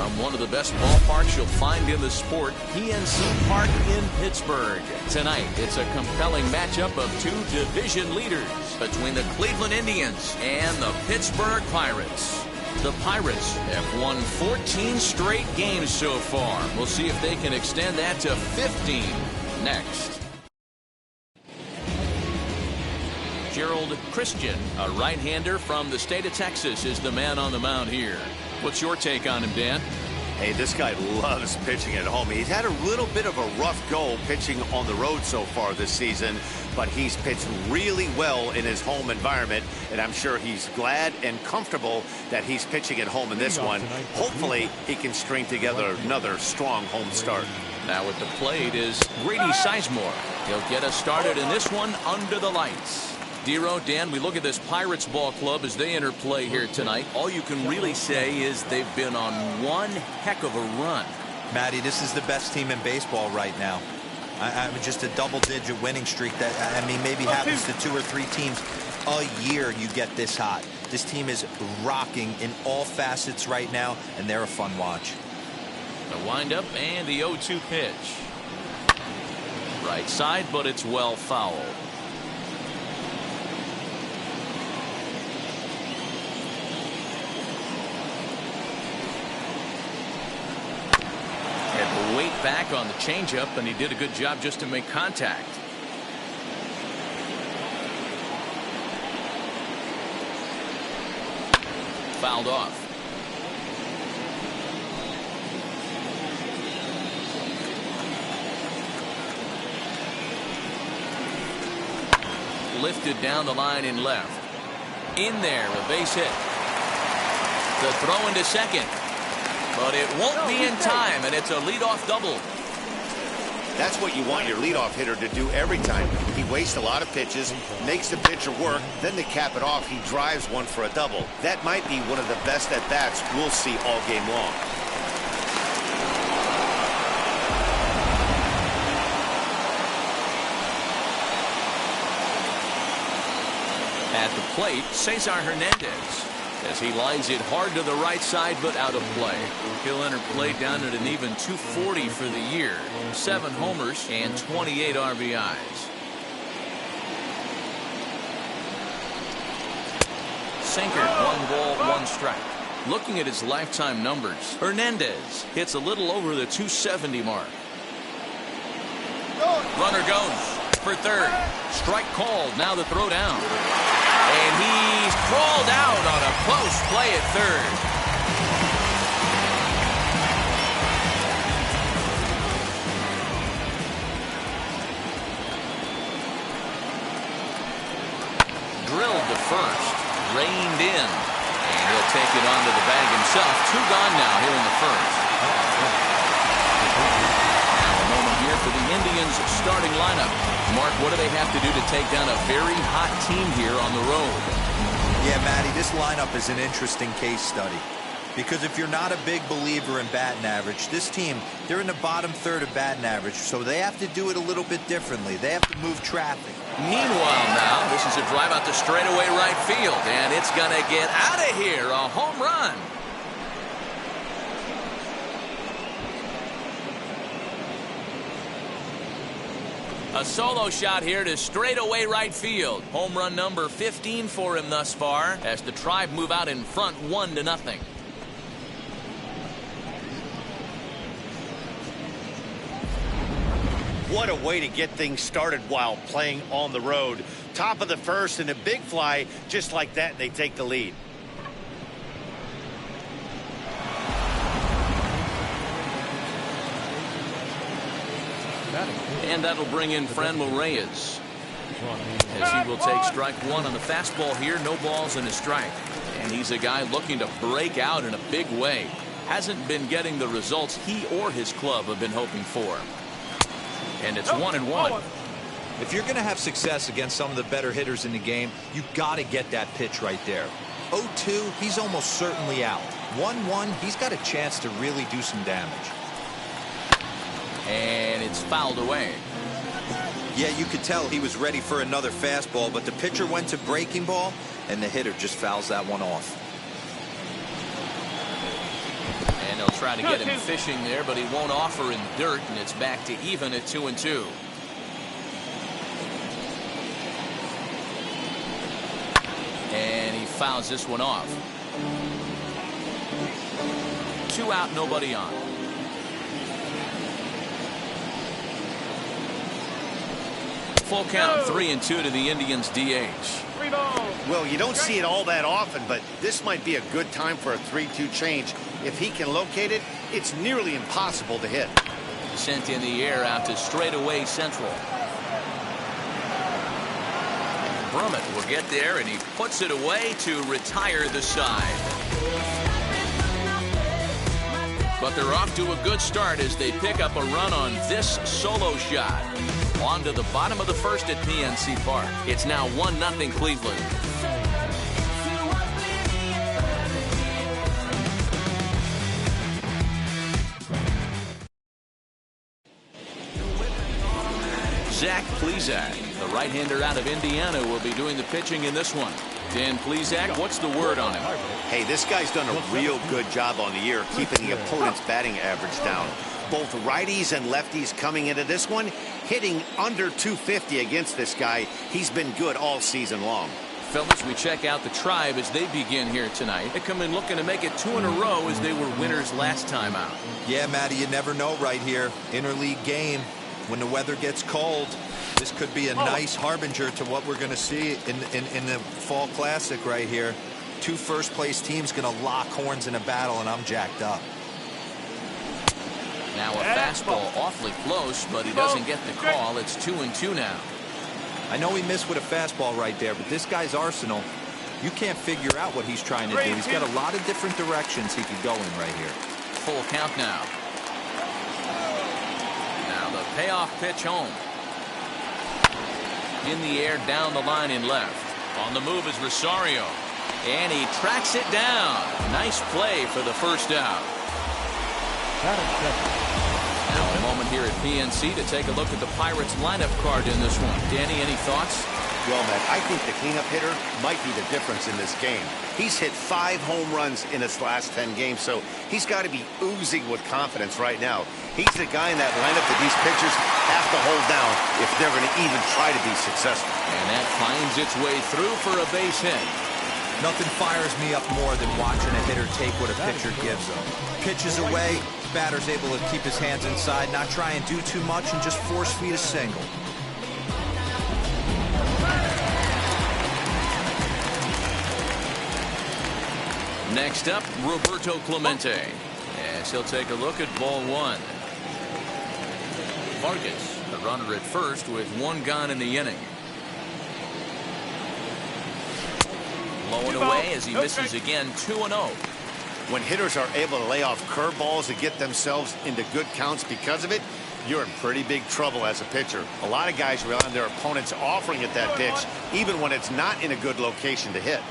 from one of the best ballparks you'll find in the sport, PNC Park in Pittsburgh. Tonight, it's a compelling matchup of two division leaders between the Cleveland Indians and the Pittsburgh Pirates. The Pirates have won 14 straight games so far. We'll see if they can extend that to 15 next. Gerald Christian, a right-hander from the state of Texas, is the man on the mound here. What's your take on him, Dan? Hey, this guy loves pitching at home. He's had a little bit of a rough go pitching on the road so far this season, but he's pitched really well in his home environment, and I'm sure he's glad and comfortable that he's pitching at home in this one. Hopefully, he can string together another strong home start. Now at the plate is Grady Sizemore. He'll get us started in this one under the lights. Dero, Dan, we look at this Pirates ball club as they enter play here tonight. All you can really say is they've been on one heck of a run. Matty, this is the best team in baseball right now. I mean, just a double-digit winning streak that, I mean, maybe happens to 2 or 3 teams a year you get this hot. This team is rocking in all facets right now, and they're a fun watch. The windup and the 0-2 pitch. Right side, but it's well fouled. Had the weight back on the changeup, and he did a good job just to make contact. Fouled off. Lifted down the line in left. In there, a base hit. The throw into second. But it won't be in time, and it's a leadoff double. That's what you want your leadoff hitter to do every time. He wastes a lot of pitches, makes the pitcher work, then to cap it off, he drives one for a double. That might be one of the best at-bats we'll see all game long. At the plate, Cesar Hernandez, as he lines it hard to the right side, but out of play. He'll enter play down at an even 240 for the year. 7 homers and 28 RBIs. Sinker, 1 ball, 1 strike. Looking at his lifetime numbers, Hernandez hits a little over the 270 mark. Runner goes for third. Strike called. Now the throw down. And he's crawled out on a close play at third. Drilled to first. Reined in. And he'll take it onto the bag himself. 2 gone now here in the first. Now a moment here for the Indians starting lineup. Mark, what do they have to do to take down a very hot team here on the road? Yeah, Matty, this lineup is an interesting case study. Because if you're not a big believer in batting average, this team, they're in the bottom third of batting average, so they have to do it a little bit differently. They have to move traffic. Meanwhile now, this is a drive out to straightaway right field, and it's going to get out of here. A home run. A solo shot here to straightaway right field. Home run number 15 for him thus far as the Tribe move out in front 1-0. What a way to get things started while playing on the road. Top of the first and a big fly. Just like that, they take the lead. And that'll bring in Franmil Reyes, as he will take strike 1 on the fastball here. No balls and a strike. And he's a guy looking to break out in a big way. Hasn't been getting the results he or his club have been hoping for. And it's 1-1. If you're going to have success against some of the better hitters in the game, you got to get that pitch right there. 0-2, he's almost certainly out. 1-1, he's got a chance to really do some damage. And it's fouled away. Yeah, you could tell he was ready for another fastball, but the pitcher went to breaking ball, and the hitter just fouls that one off. And they'll Try to get him fishing there, but he won't offer in dirt, and it's back to even at 2-2. And he fouls this one off. 2 out, nobody on. Full count, 3-2 to the Indians DH. Well, you don't see it all that often, but this might be a good time for a 3-2 change. If he can locate it, it's nearly impossible to hit. Sent in the air out to straightaway central. Brummett will get there, and he puts it away to retire the side. But they're off to a good start as they pick up a run on this solo shot. On to the bottom of the first at PNC Park. It's now 1-0 Cleveland. Zach Plesac, the right-hander out of Indiana, will be doing the pitching in this one. Dan Plesac, what's the word on him? Hey, this guy's done a real good job on the year keeping the opponent's batting average down. Both righties and lefties coming into this one, hitting under 250 against this guy. He's been good all season long. Fellas, we check out the Tribe as they begin here tonight. They come in looking to make it 2 in a row as they were winners last time out. Yeah, Matty, you never know right here. Interleague game. When the weather gets cold, this could be a nice harbinger to what we're going to see in the Fall Classic right here. 2 first-place teams going to lock horns in a battle, and I'm jacked up. Now a fastball awfully close, but he doesn't get the call. It's 2-2 now. I know he missed with a fastball right there, but this guy's arsenal, you can't figure out what he's trying to do. He's got a lot of different directions he could go in right here. Full count now. Now the payoff pitch home. In the air, down the line in left. On the move is Rosario. And he tracks it down. Nice play for the first out. Now a moment here at PNC to take a look at the Pirates lineup card in this one. Danny, any thoughts? Well, Matt, I think the cleanup hitter might be the difference in this game. He's hit 5 home runs in his last 10 games, so he's got to be oozing with confidence right now. He's the guy in that lineup that these pitchers have to hold down if they're going to even try to be successful. And that finds its way through for a base hit. Nothing fires me up more than watching a hitter take what a pitcher gives them. Pitches away, batter's able to keep his hands inside, not try and do too much, and just force feed a single. Next up, Roberto Clemente. As he'll take a look at ball 1. Vargas, the runner at first with 1 gone in the inning. Low and away as he misses again, 2-0. When hitters are able to lay off curveballs and get themselves into good counts because of it, you're in pretty big trouble as a pitcher. A lot of guys rely on their opponents offering at that pitch, even when it's not in a good location to hit.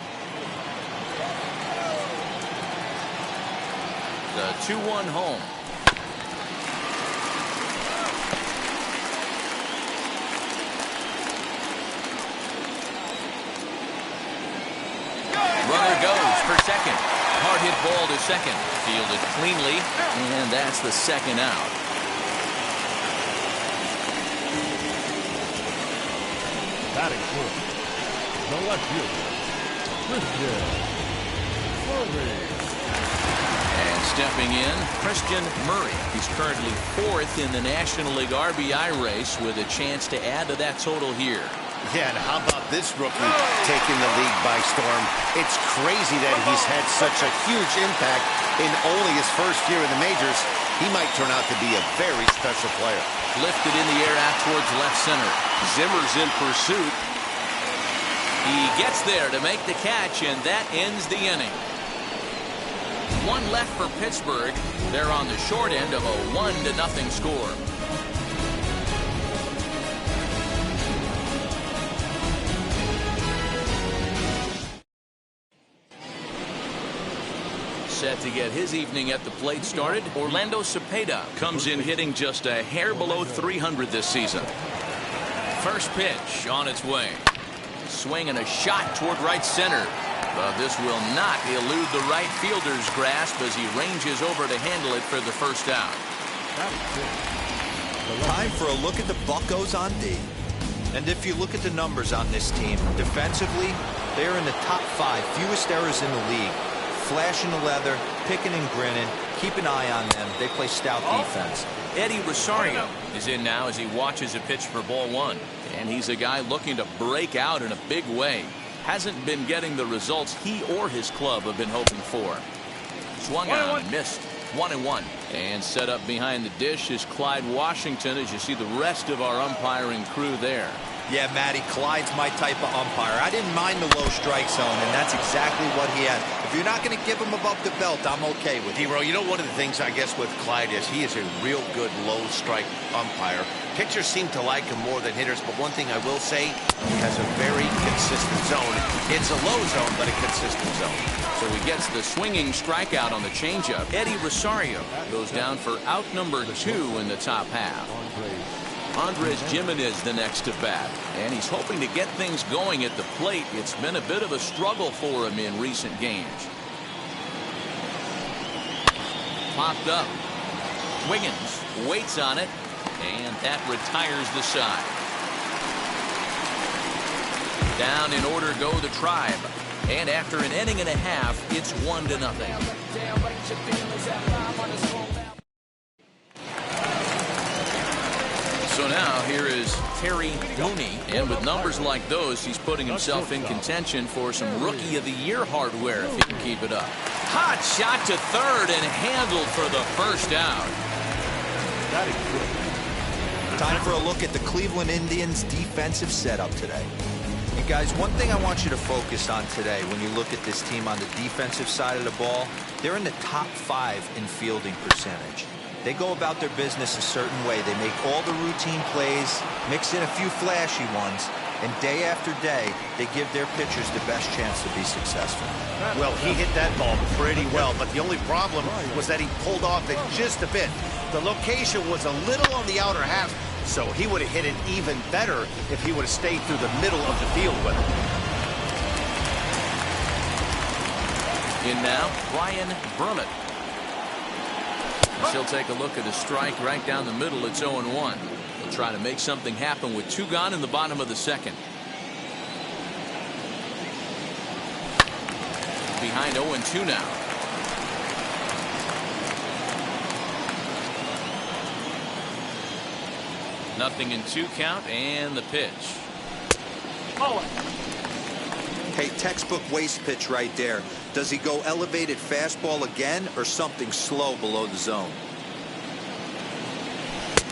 The 2-1 home. Runner goes for second. Hard hit ball to second. Fielded cleanly, and that's the second out. Batting fourth, the left fielder, Christian Murray. And stepping in, Christian Murray. He's currently 4th in the National League RBI race with a chance to add to that total here. Yeah, and how about this rookie taking the league by storm? It's crazy that he's had such a huge impact in only his first year in the majors. He might turn out to be a very special player. Lifted in the air out towards left center. Zimmer's in pursuit. He gets there to make the catch, and that ends the inning. 1 left for Pittsburgh. They're on the short end of a 1-0 score. Set to get his evening at the plate started, Orlando Cepeda comes in hitting just a hair below 300 this season. First pitch on its way. Swing and a shot toward right center. But this will not elude the right fielder's grasp as he ranges over to handle it for the first out. Time for a look at the Buccos on D. And if you look at the numbers on this team, defensively, they're in the top 5 fewest errors in the league. Flashing the leather, picking and grinning, keep an eye on them. They play stout defense. Eddie Rosario is in now as he watches a pitch for ball 1. And he's a guy looking to break out in a big way. Hasn't been getting the results he or his club have been hoping for. Swung on and missed. 1-1. And set up behind the dish is Clyde Washington as you see the rest of our umpiring crew there. Yeah, Matty, Clyde's my type of umpire. I didn't mind the low strike zone, and that's exactly what he had. If you're not going to give him above the belt, I'm okay with it. D-Row, you know, one of the things I guess with Clyde is he is a real good low strike umpire. Pitchers seem to like him more than hitters, but one thing I will say, he has a very consistent zone. It's a low zone, but a consistent zone. So he gets the swinging strikeout on the changeup. Eddie Rosario goes down for out number 2 in the top half. Andres Gimenez the next to bat, and he's hoping to get things going at the plate. It's been a bit of a struggle for him in recent games. Popped up. Wiggins waits on it, and that retires the side. Down in order go the Tribe, and after an inning and a half, it's 1-0. So now here is Terry Mooney, and with numbers like those, he's putting himself in contention for some Rookie of the Year hardware if he can keep it up. Hot shot to third and handled for the first out. That is good. Time for a look at the Cleveland Indians' defensive setup today. And guys, one thing I want you to focus on today when you look at this team on the defensive side of the ball, they're in the top 5 in fielding percentage. They go about their business a certain way. They make all the routine plays, mix in a few flashy ones, and day after day, they give their pitchers the best chance to be successful. Well, he hit that ball pretty well, but the only problem was that he pulled off it just a bit. The location was a little on the outer half, so he would have hit it even better if he would have stayed through the middle of the field with it. In now, Brian Brummett. He'll take a look at a strike right down the middle. It's 0-1. He'll try to make something happen with 2 gone in the bottom of the second. Behind 0-2 now. Nothing in 2 count, and the pitch. Hey, textbook waste pitch right there. Does he go elevated fastball again or something slow below the zone?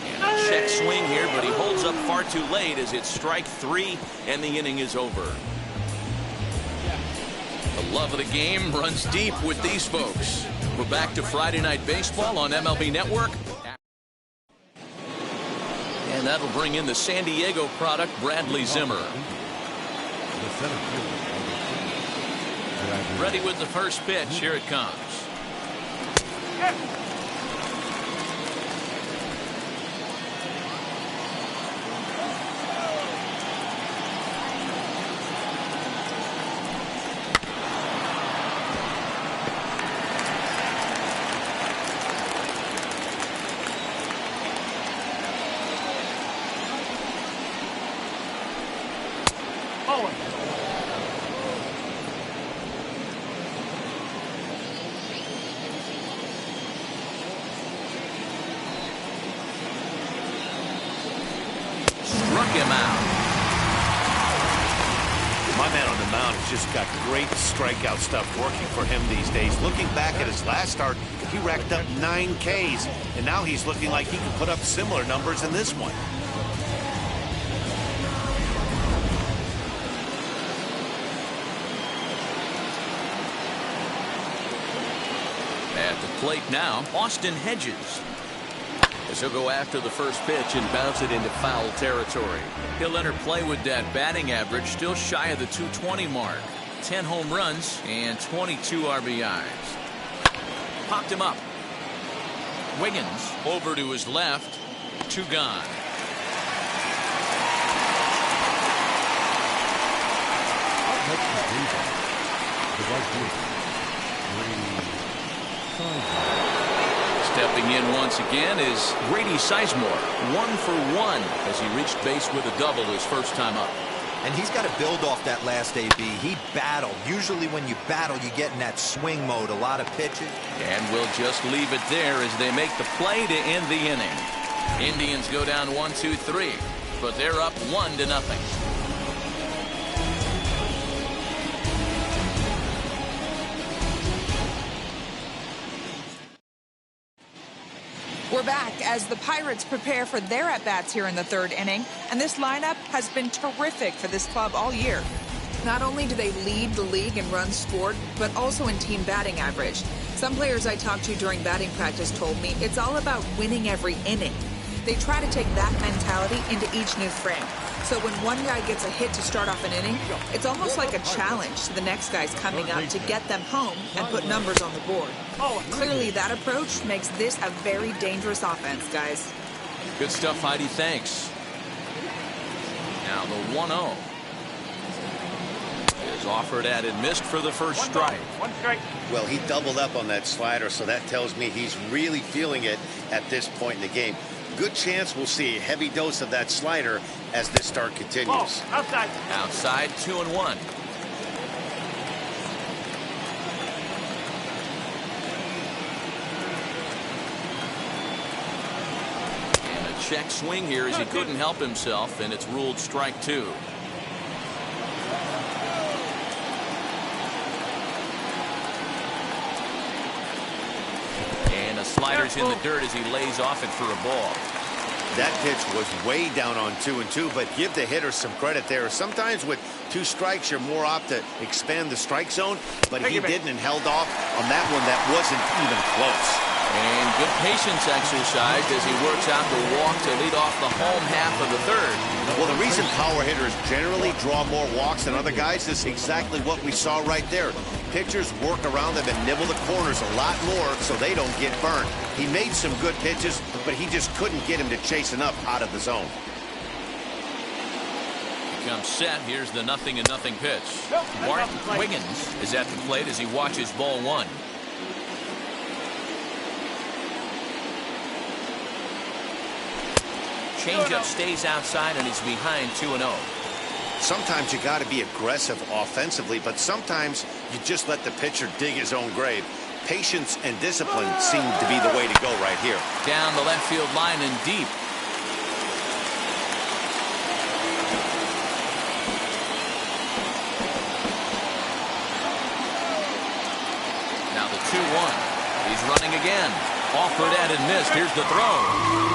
And a check swing here, but he holds up far too late as it's strike 3 and the inning is over. The love of the game runs deep with these folks. We're back to Friday Night Baseball on MLB Network. And that'll bring in the San Diego product, Bradley Zimmer. The center fielder. Ready with the first pitch. Here it comes. Him out. My man on the mound has just got great strikeout stuff working for him these days. Looking back at his last start, he racked up 9 Ks, and now he's looking like he can put up similar numbers in this one. At the plate now, Austin Hedges. As he'll go after the first pitch and bounce it into foul territory. He'll enter play with that batting average still shy of the 220 mark. 10 home runs and 22 RBIs. Popped him up. Wiggins over to his left. 2 gone. the right fielder, Stepping in once again is Grady Sizemore, 1 for 1 as he reached base with a double his first time up. And he's got to build off that last AB. He battled. Usually when you battle, you get in that swing mode. A lot of pitches. And we'll just leave it there as they make the play to end the inning. Indians go down 1-2-3, but they're up 1-0. We're back as the Pirates prepare for their at-bats here in the third inning, and this lineup has been terrific for this club all year. Not only do they lead the league in runs scored, but also in team batting average. Some players I talked to during batting practice told me it's all about winning every inning. They try to take that mentality into each new frame. So when one guy gets a hit to start off an inning, it's almost like a challenge to the next guys coming up to get them home and put numbers on the board. Clearly that approach makes this a very dangerous offense, guys. Good stuff, Heidi. Thanks. Now the 1-0 is offered at and missed for the first strike. One strike. Well, he doubled up on that slider, so that tells me he's really feeling it at this point in the game. Good chance we'll see a heavy dose of that slider as this start continues. Outside. Outside, 2-1. And a check swing here as he couldn't help himself, and it's ruled strike 2. And a slider's in the dirt as he lays off it for a ball. That pitch was way down on 2-2, but give the hitter some credit there. Sometimes with 2 strikes, you're more apt to expand the strike zone, but he didn't and held off on that one that wasn't even close. And good patience exercised as he works out the walk to lead off the home half of the third. Well, the reason power hitters generally draw more walks than other guys is exactly what we saw right there. Pitchers work around them and nibble the corners a lot more so they don't get burned. He made some good pitches, but he just couldn't get him to chase enough out of the zone. He comes set. Here's the 0-0 pitch. Bart Wiggins is at the plate as he watches ball 1. Changeup stays outside and he's behind 2-0. Sometimes you got to be aggressive offensively, but sometimes you just let the pitcher dig his own grave. Patience and discipline seem to be the way to go right here. Down the left field line and deep. Now the 2-1. He's running again. Offered at and missed. Here's the throw.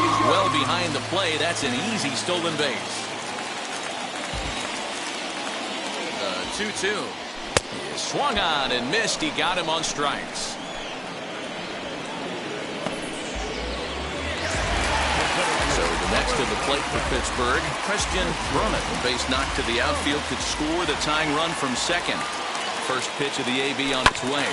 He's well behind the play. That's an easy stolen base. The 2-2. He swung on and missed. He got him on strikes. So the next to the plate for Pittsburgh, Christian Brummett. Base knocked to the outfield could score the tying run from second. First pitch of the AB on its way.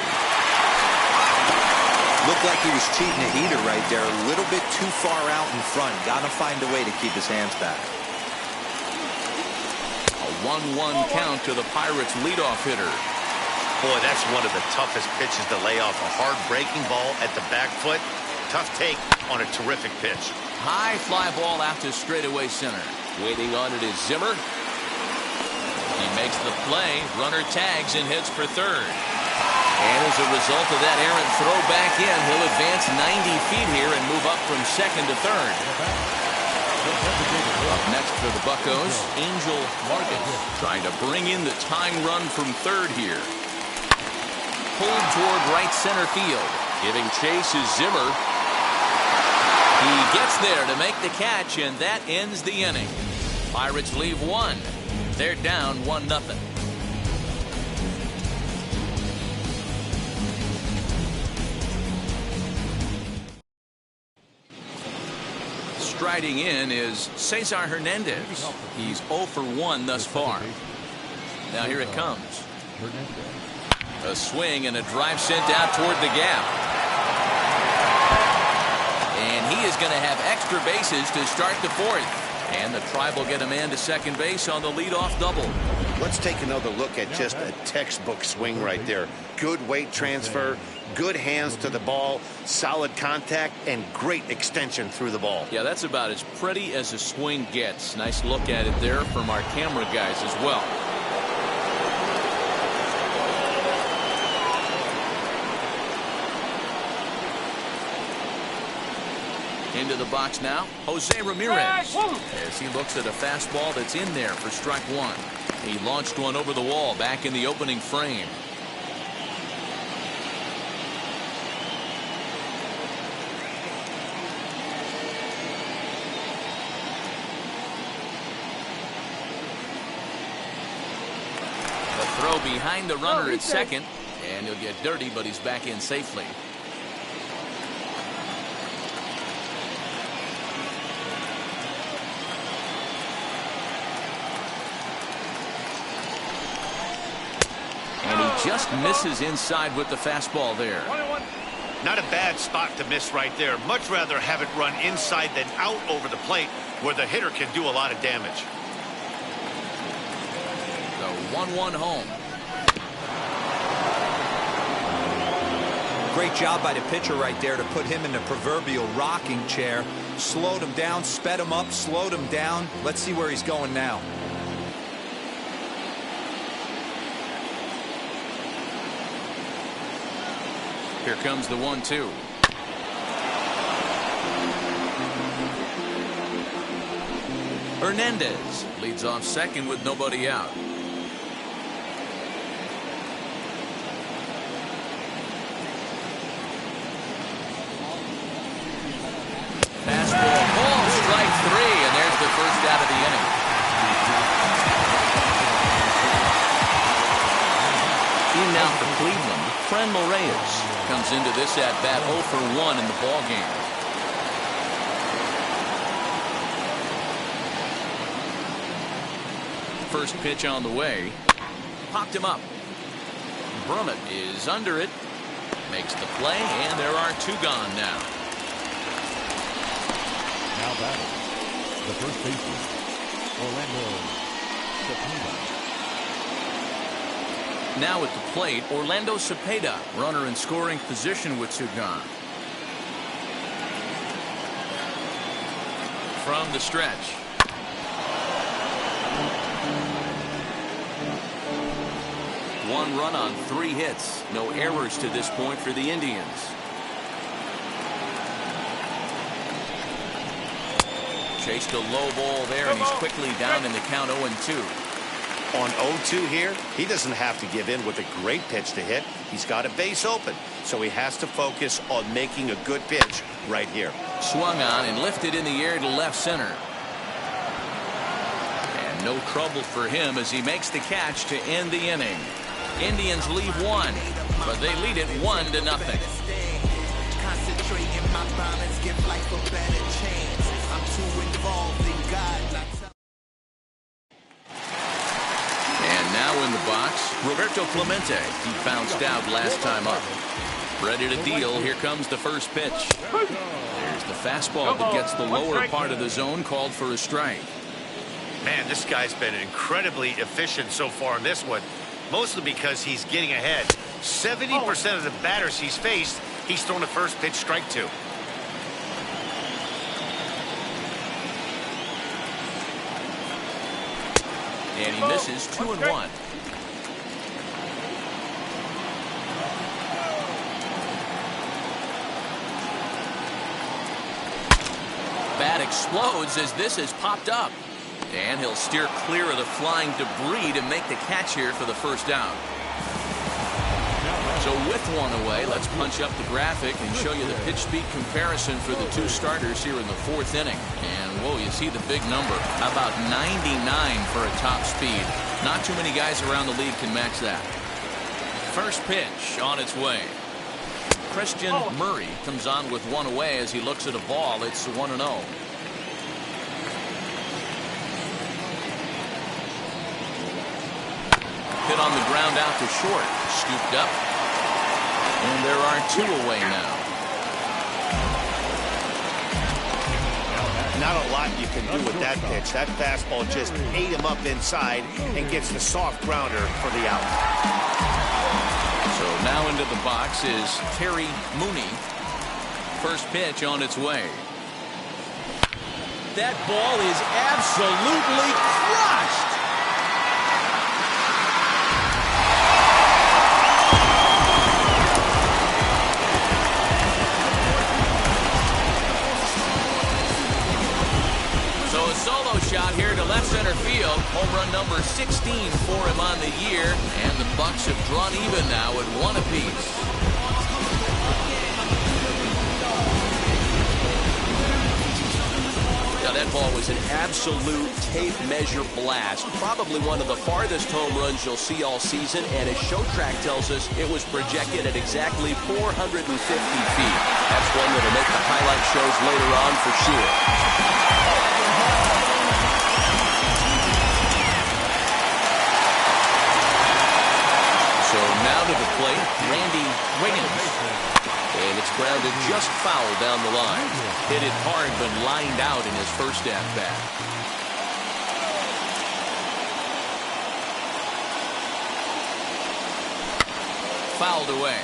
Looked like he was cheating a heater right there. A little bit too far out in front. Got to find a way to keep his hands back. A 1-1 count to the Pirates leadoff hitter. Boy, that's one of the toughest pitches to lay off. A hard breaking ball at the back foot. Tough take on a terrific pitch. High fly ball out to straightaway center. Waiting on it is Zimmer. He makes the play. Runner tags and hits for third. And as a result of that errant throw back in, he'll advance 90 feet here and move up from second to third. Up next for the Buccos, Angel Marcus trying to bring in the tying run from third here. Pulled toward right center field. Giving chase is Zimmer. He gets there to make the catch, and that ends the inning. Pirates leave 1. They're down 1-0. Striding in is Cesar Hernandez. He's 0 for 1 thus far. Now here it comes. A swing and a drive sent out toward the gap. And he is going to have extra bases to start the fourth. And the Tribe will get a man to second base on the leadoff double. Let's take another look at just a textbook swing right there. Good weight transfer, good hands to the ball, solid contact, and great extension through the ball. Yeah, that's about as pretty as a swing gets. Nice look at it there from our camera guys as well. Into the box now, Jose Ramirez, as he looks at a fastball that's in there for strike one. He launched one over the wall back in the opening frame. The throw behind the runner at second, and he'll get dirty, but he's back in safely. Just misses inside with the fastball there. Not a bad spot to miss right there. Much rather have it run inside than out over the plate where the hitter can do a lot of damage. The 1-1 home. Great job by the pitcher right there to put him in the proverbial rocking chair. Slowed him down, sped him up, slowed him down. Let's see where he's going now. Here comes the 1-2. Hernandez leads off second with nobody out. Fastball, ball, strike three, and there's the first out of the inning. In now for Cleveland, Franmil Reyes comes into this at bat 0 for 1 in the ball game. First pitch on the way, popped him up. Brummett is under it, makes the play, and there are two gone now. Now batting, the first baseman, Orlando Cepeda. Now at the plate, Orlando Cepeda, runner in scoring position with two gone. From the stretch. One run on 3 hits. No errors to this point for the Indians. Chased a low ball there, and he's quickly down in the count 0-2. On 0-2 here, he doesn't have to give in with a great pitch to hit. He's got a base open, so he has to focus on making a good pitch right here. Swung on and lifted in the air to left center. And no trouble for him as he makes the catch to end the inning. Indians lead 1, but they lead it 1-0. Concentrating my balance, give life a better chance. I'm too involved in God. Now in the box, Roberto Clemente. He bounced out last time up. Ready to deal. Here comes the first pitch. There's the fastball that gets the lower part of the zone, called for a strike. Man, this guy's been incredibly efficient so far in this one, mostly because he's getting ahead. 70% of the batters he's faced, he's thrown a first pitch strike to. And he misses 2-1. Bat explodes as this is popped up. And he'll steer clear of the flying debris to make the catch here for the first out. So with one away, let's punch up the graphic and show you the pitch speed comparison for the two starters here in the 4th inning. And whoa, you see the big number, about 99 for a top speed. Not too many guys around the league can match that. First pitch on its way. Christian Murray comes on with one away as he looks at a ball. It's 1-0. Hit on the ground out to short. Scooped up. And there are two away now. not a lot you can do with that pitch. That fastball just ate him up inside and gets the soft grounder for the out. So now into the box is Terry Mooney. First pitch on its way. That ball is absolutely crushed. So a solo shot here to left center field. Home run number 16 for him on the year. And the Bucks have drawn even now at 1 apiece. Now that ball was an absolute tape measure blast. Probably one of the farthest home runs you'll see all season. And as Show Track tells us, it was projected at exactly 450 feet. That's one that'll make the highlight shows later on for sure. So now to the plate, Randy Wiggins. And it's grounded just foul down the line. Hit it hard, but lined out in his first at-bat. Fouled away.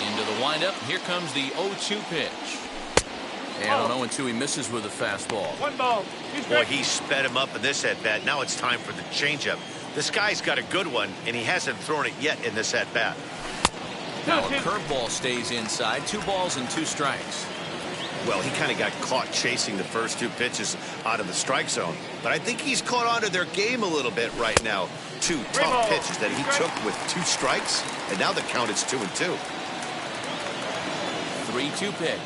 Into the windup. Here comes the 0-2 pitch. And on 0-2, he misses with a fastball. 1 ball. Boy, he sped him up in this at-bat. Now it's time for the changeup. This guy's got a good one, and he hasn't thrown it yet in this at-bat. Now a curveball stays inside. 2 balls and 2 strikes. Well, he kind of got caught chasing the first 2 pitches out of the strike zone. But I think he's caught on to their game a little bit right now. 2 tough pitches that he took with 2 strikes, and now the count is 2-2. 3-2 pitch.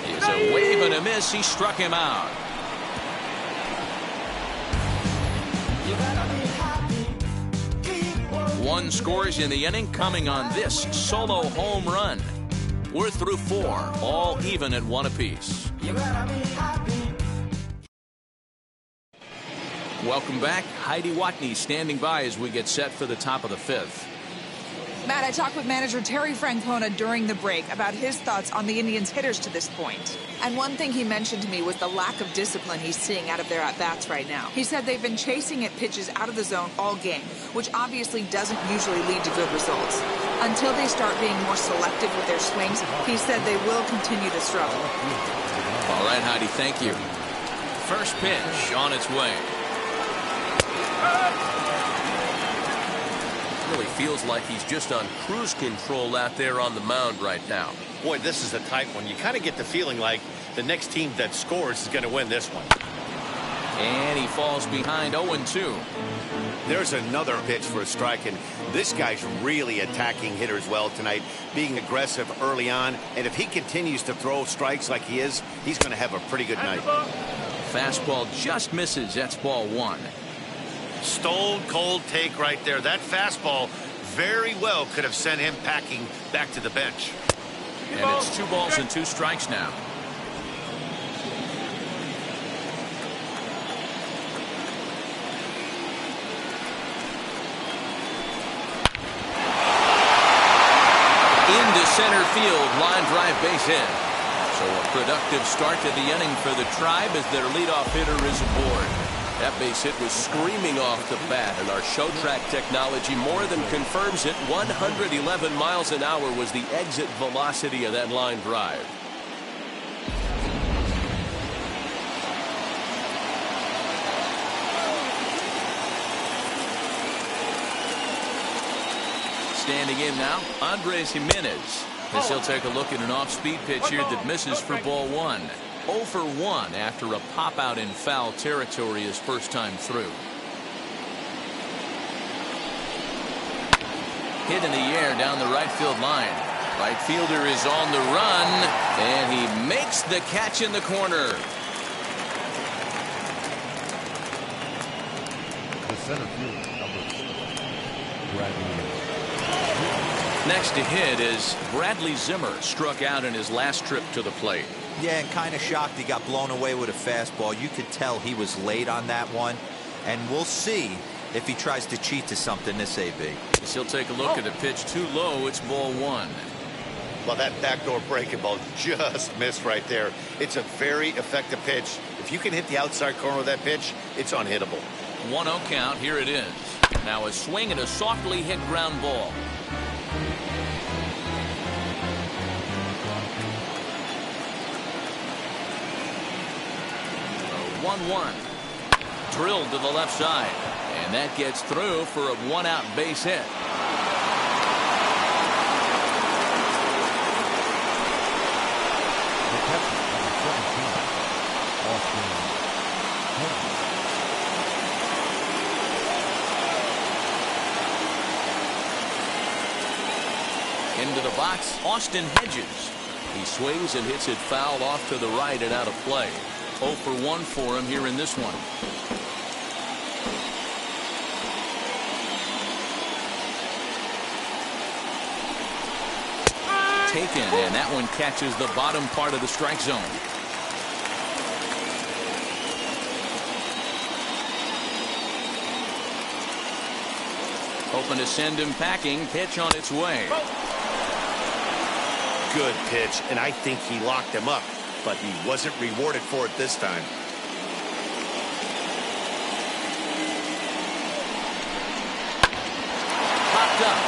It's a wave and a miss. He struck him out. One scores in the inning coming on this solo home run. We're through 4, all even at 1 apiece. Welcome back. Heidi Watney standing by as we get set for the top of the 5th. Matt, I talked with manager Terry Francona during the break about his thoughts on the Indians' hitters to this point. And one thing he mentioned to me was the lack of discipline he's seeing out of their at-bats right now. He said they've been chasing at pitches out of the zone all game, which obviously doesn't usually lead to good results. Until they start being more selective with their swings, he said they will continue to struggle. All right, Heidi, thank you. First pitch on its way. Really feels like he's just on cruise control out there on the mound right now. Boy, this is a tight one. You kind of get the feeling like the next team that scores is going to win this one. And he falls behind 0-2. There's another pitch for a strike, and this guy's really attacking hitters well tonight, being aggressive early on. And if he continues to throw strikes like he is, he's going to have a pretty good night. Fastball just misses. That's ball 1. Stone cold take right there. That fastball very well could have sent him packing back to the bench. And it's 2 balls and 2 strikes now. Into center field, line drive, base hit. So a productive start to the inning for the Tribe as their leadoff hitter is aboard. That base hit was screaming off the bat, and our Show Track technology more than confirms it. 111 miles an hour was the exit velocity of that line drive. Standing in now, Andres Jimenez, as he'll take a look at an off-speed pitch here that misses for ball 1. 0 for 1 after a pop-out in foul territory his first time through. Hit in the air down the right field line. Right fielder is on the run, and he makes the catch in the corner. The center fielder, number 4, Bradley. Next to hit is Bradley Zimmer, struck out in his last trip to the plate. Yeah, and kind of shocked he got blown away with a fastball. You could tell he was late on that one. And we'll see if he tries to cheat to something this AB. He'll take a look at a pitch too low. It's ball one. Well, that backdoor breaking ball just missed right there. It's a very effective pitch. If you can hit the outside corner of that pitch, it's unhittable. 1-0 count. Here it is. Now a swing and a softly hit ground ball. 1-1. Drilled to the left side. And that gets through for a one-out base hit. Into the box, Austin Hedges. He swings and hits it foul off to the right and out of play. 0 for 1 for him here in this one. Taken, and that one catches the bottom part of the strike zone. Hoping to send him packing. Pitch on its way. Good pitch, and I think he locked him up, but he wasn't rewarded for it this time. Popped up.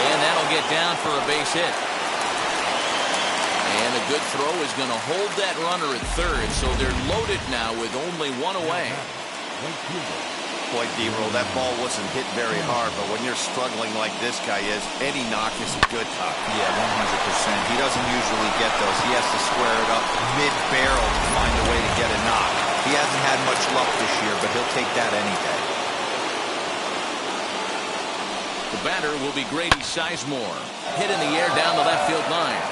And that'll get down for a base hit. And a good throw is going to hold that runner at third, so they're loaded now with only one away. Boy, D-Roll, that ball wasn't hit very hard, but when you're struggling like this guy is, any knock is a good knock. Yeah, 100%. He doesn't usually get those. He has to square it up mid-barrel to find a way to get a knock. He hasn't had much luck this year, but he'll take that any day. The batter will be Grady Sizemore. Hit in the air down the left field line.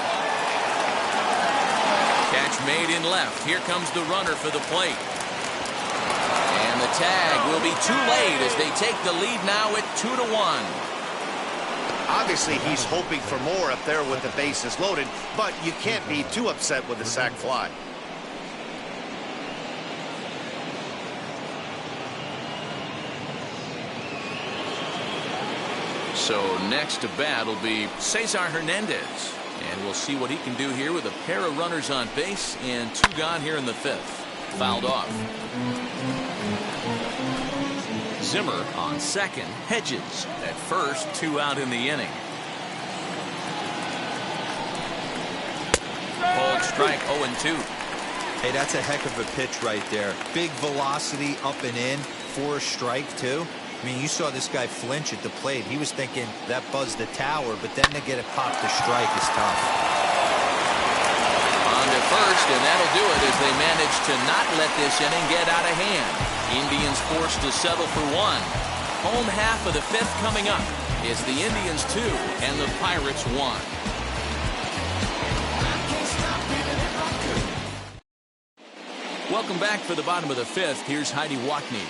Catch made in left. Here comes the runner for the plate. And the tag will be too late as they take the lead now at 2-1. Obviously, he's hoping for more up there with the bases loaded, but you can't be too upset with a sac fly. So next to bat will be Cesar Hernandez. And we'll see what he can do here with a pair of runners on base and 2 gone here in the 5th. Fouled off. Zimmer on second. Hedges at first. 2 out in the inning. Called strike 0-2. Hey, that's a heck of a pitch right there. Big velocity up and in for a strike, too. I mean, you saw this guy flinch at the plate. He was thinking that buzzed the tower, but then to get it popped to strike is tough. On to first, and that'll do it as they manage to not let this inning get out of hand. Indians forced to settle for 1. Home half of the 5th coming up. It's the Indians 2 and the Pirates 1. Welcome back for the bottom of the 5th. Here's Heidi Watney.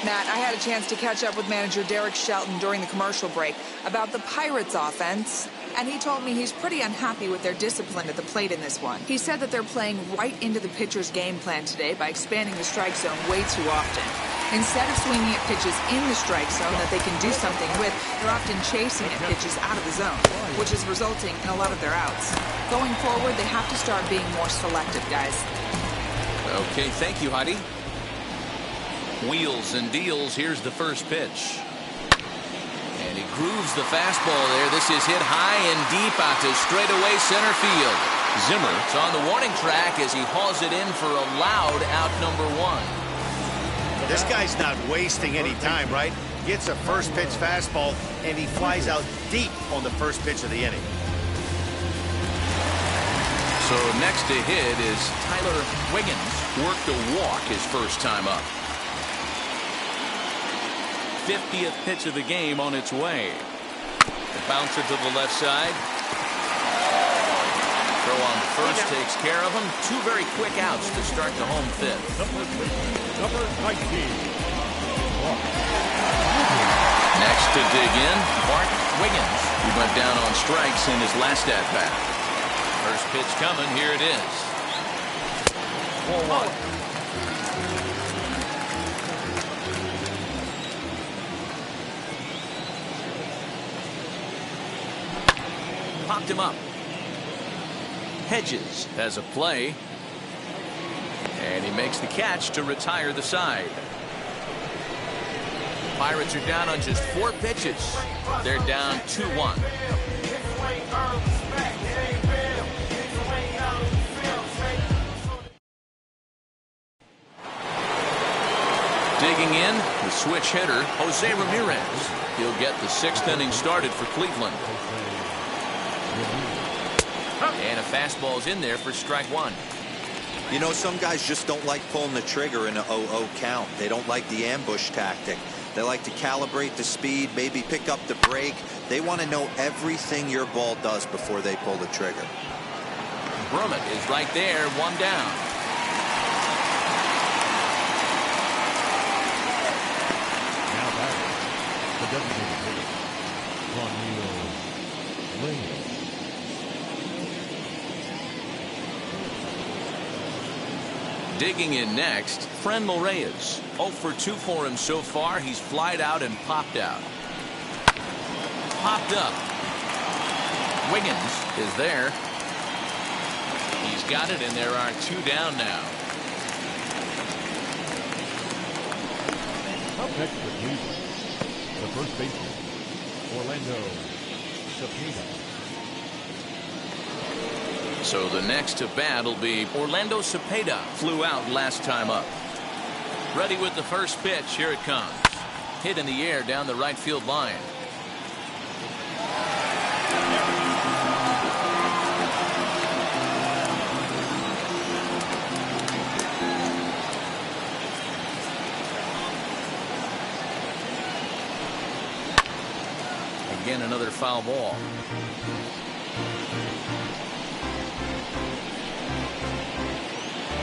Matt, I had a chance to catch up with manager Derek Shelton during the commercial break about the Pirates offense, and he told me he's pretty unhappy with their discipline at the plate in this one. He said that they're playing right into the pitcher's game plan today by expanding the strike zone way too often. Instead of swinging at pitches in the strike zone that they can do something with, they're often chasing at pitches out of the zone, which is resulting in a lot of their outs. Going forward, they have to start being more selective, guys. Okay, thank you, Heidi. Wheels and deals. Here's the first pitch. And he grooves the fastball there. This is hit high and deep out to straightaway center field. Zimmer's on the warning track as he hauls it in for a loud out number 1. This guy's not wasting any time, right? Gets a first pitch fastball, and he flies out deep on the first pitch of the inning. So next to hit is Tyler Wiggins. Worked a walk his first time up. 50th pitch of the game on its way. The bouncer to the left side. Throw on the first takes care of him. 2 very quick outs to start the home 5th. Number 19. Next to dig in, Mark Wiggins. He went down on strikes in his last at-bat. First pitch coming. Here it is. 4-1. popped him up. Hedges has a play. And he makes the catch to retire the side. Pirates are down on just 4 pitches. They're down 2-1. Digging in, the switch hitter, Jose Ramirez. He'll get the 6th inning started for Cleveland. And a fastball's in there for strike 1. You know, some guys just don't like pulling the trigger in an 0-0 count. They don't like the ambush tactic. They like to calibrate the speed, maybe pick up the brake. They want to know everything your ball does before they pull the trigger. Brummett is right there, 1 down. Now back. The designated hitter, Lane. Digging in next, Franmil Reyes. 0 for 2 for him so far. He's flied out and popped out. Popped up. Wiggins is there. He's got it, and there are 2 down now. Up next for Cleveland, the first baseman, Orlando Cepeda. So the next to bat will be Orlando Cepeda. Flew out last time up. Ready with the first pitch. Here it comes. Hit in the air down the right field line. Again, another foul ball.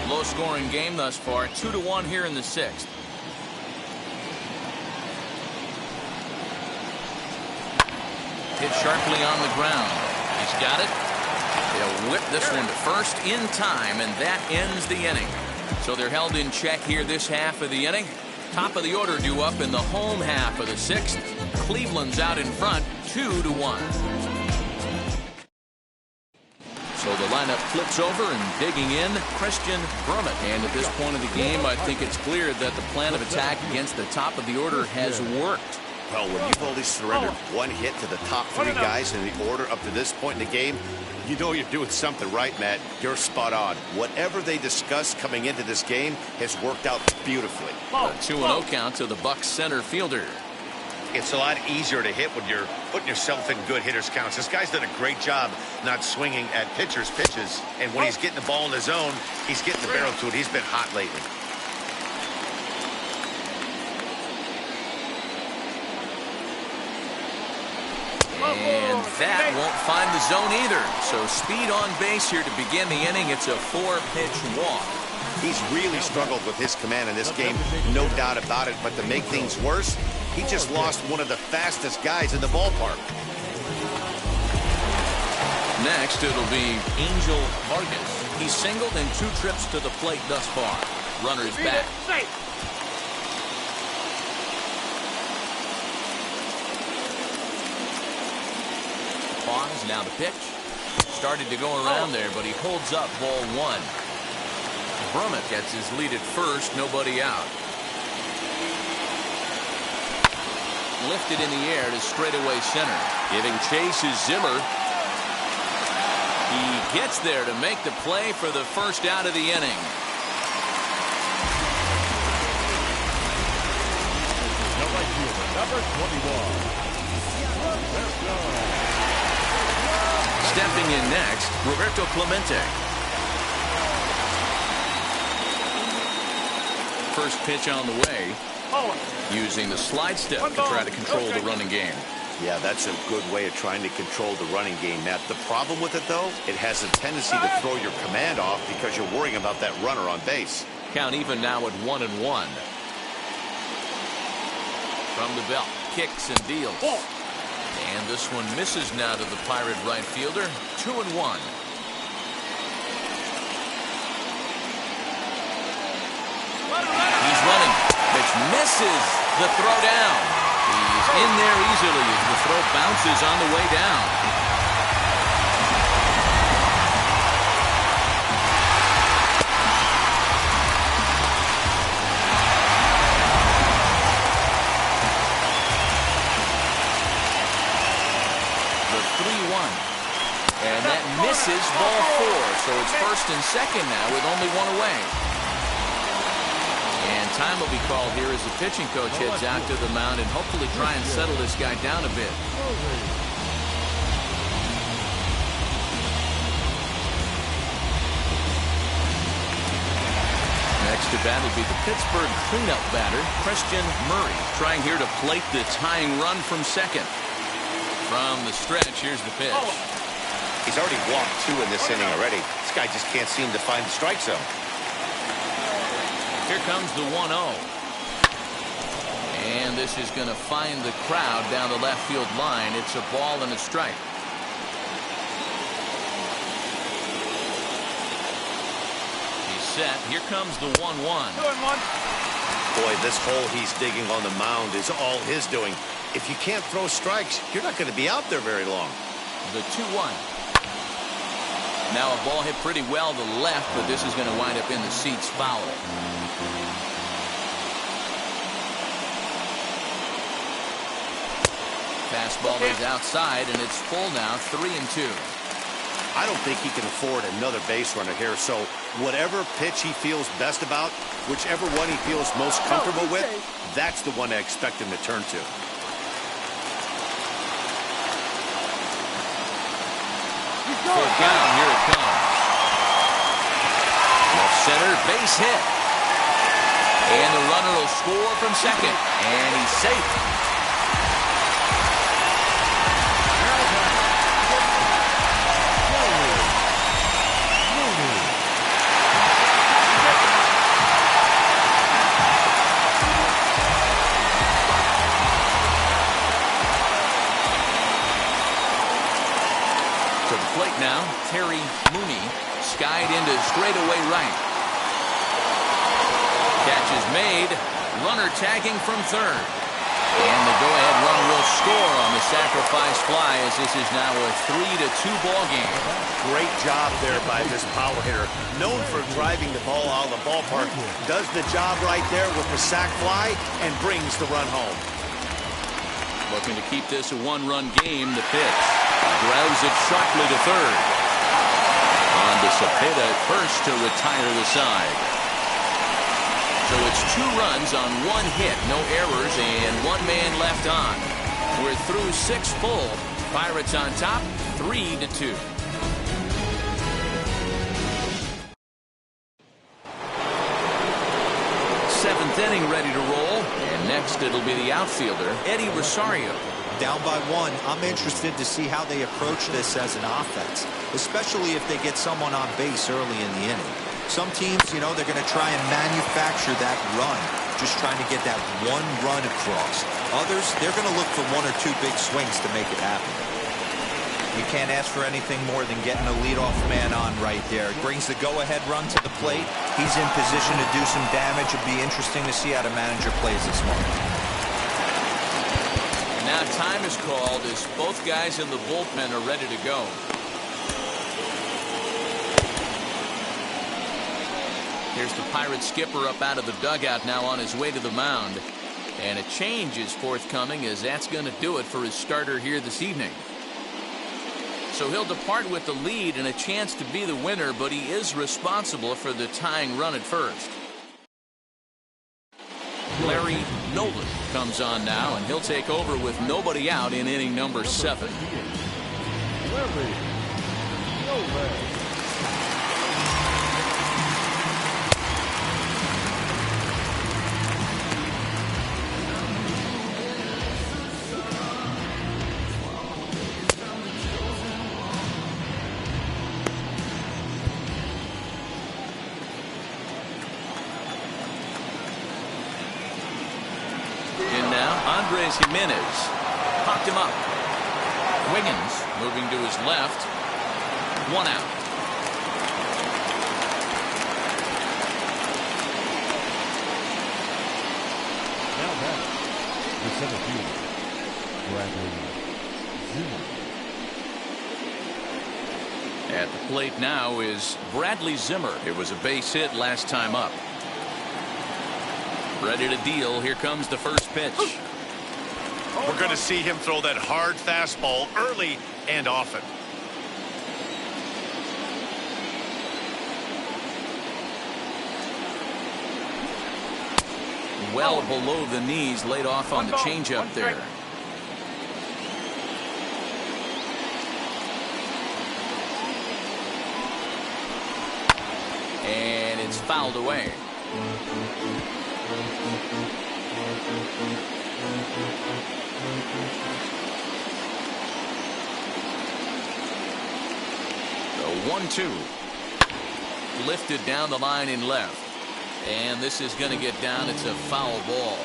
Low-scoring game thus far, 2-1 here in the 6th. Hit sharply on the ground. He's got it. They'll whip this one to first in time, and that ends the inning. So they're held in check here this half of the inning. Top of the order due up in the home half of the 6th. Cleveland's out in front, 2-1. So the lineup flips over, and digging in, Christian Brummett. And at this point of the game, I think it's clear that the plan of attack against the top of the order has worked. Well, when you've only surrendered 1 hit to the top 3 guys in the order up to this point in the game, you know you're doing something right, Matt. You're spot on. Whatever they discussed coming into this game has worked out beautifully. A 2-0 count to the Bucs center fielder. It's a lot easier to hit when you're putting yourself in good hitters' counts. This guy's done a great job not swinging at pitchers' pitches. And when he's getting the ball in the zone, he's getting the barrel to it. He's been hot lately. And that won't find the zone either. So speed on base here to begin the inning. It's a 4-pitch walk. He's really struggled with his command in this game, no doubt about it. But to make things worse, he just lost one of the fastest guys in the ballpark. Next, it'll be Angel Vargas. He's singled in 2 trips to the plate thus far. Runner's back. Pause, now the pitch. Started to go around there, but he holds up ball 1. Brummett gets his lead at first, nobody out. Lifted in the air to straightaway center. Giving chase is Zimmer. He gets there to make the play for the first out of the inning. Number 21. Stepping in next, Roberto Clemente. First pitch on the way. Using the slide step to try to control the running game. Yeah, that's a good way of trying to control the running game, Matt. The problem with it, though, it has a tendency to throw your command off because you're worrying about that runner on base. Count even now at 1-1. From the belt, kicks and deals. And this one misses now to the Pirate right fielder. 2-1. He's running. Pitch misses the throw down. He's in there easily as the throw bounces on the way down. misses, ball 4. So it's first and second now with only one away. And time will be called here as the pitching coach heads out to the mound and hopefully try and settle this guy down a bit. Next to bat will be the Pittsburgh cleanup batter, Christian Murray, trying here to plate the tying run from second. From the stretch, here's the pitch. He's already walked 2 in this inning already. This guy just can't seem to find the strike zone. Here comes the 1-0. And this is going to find the crowd down the left field line. It's a ball and a strike. Set. Here comes the 1-1. Boy, this hole he's digging on the mound is all his doing. If you can't throw strikes, you're not going to be out there very long. The 2-1. Now a ball hit pretty well to the left, but this is going to wind up in the seats foul. Fastball is outside, and it's full now, 3-2. I don't think he can afford another base runner here, so whatever pitch he feels best about, whichever one he feels most comfortable with, that's the one I expect him to turn to. Full count, here it comes. Left center, base hit. And the runner will score from second, and he's safe. Now, Terry Mooney skied into straightaway right. Catch is made. Runner tagging from third. And the go-ahead run will score on the sacrifice fly as this is now a 3-2 ball game. Great job there by this power hitter. Known for driving the ball out of the ballpark. Does the job right there with the sac fly and brings the run home. Looking to keep this a one-run game. The pitch. Grounds it sharply to third. On to Cepeda at first to retire the side. So it's 2 runs on 1 hit, no errors, and 1 man left on. We're through 6 full. Pirates on top, 3-2. Seventh inning ready to roll, and next it'll be the outfielder, Eddie Rosario. Down by 1, I'm interested to see how they approach this as an offense, especially if they get someone on base early in the inning. Some teams, you know, they're going to try and manufacture that run, just trying to get that 1 run across. Others, they're going to look for 1 or 2 big swings to make it happen. You can't ask for anything more than getting a leadoff man on right there. It brings the go-ahead run to the plate. He's in position to do some damage. It'll be interesting to see how the manager plays this one. Now time is called as both guys in the bullpen are ready to go. Here's the Pirates skipper up out of the dugout now on his way to the mound. And a change is forthcoming as that's going to do it for his starter here this evening. So he'll depart with the lead and a chance to be the winner, but he is responsible for the tying run at first. Larry Nolan comes on now, and he'll take over with nobody out in inning number 7. Larry Nolan. Jimenez popped him up. Wiggins moving to his left. 1 out. Now back the center fielder, Bradley Zimmer. At the plate now is Bradley Zimmer. It was a base hit last time up. Ready to deal. Here comes the first pitch. We're going to see him throw that hard fastball early and often. well below the knees, laid off on the changeup there. And it's fouled away. The 1-2. Lifted down the line in left. And this is going to get down. It's a foul ball.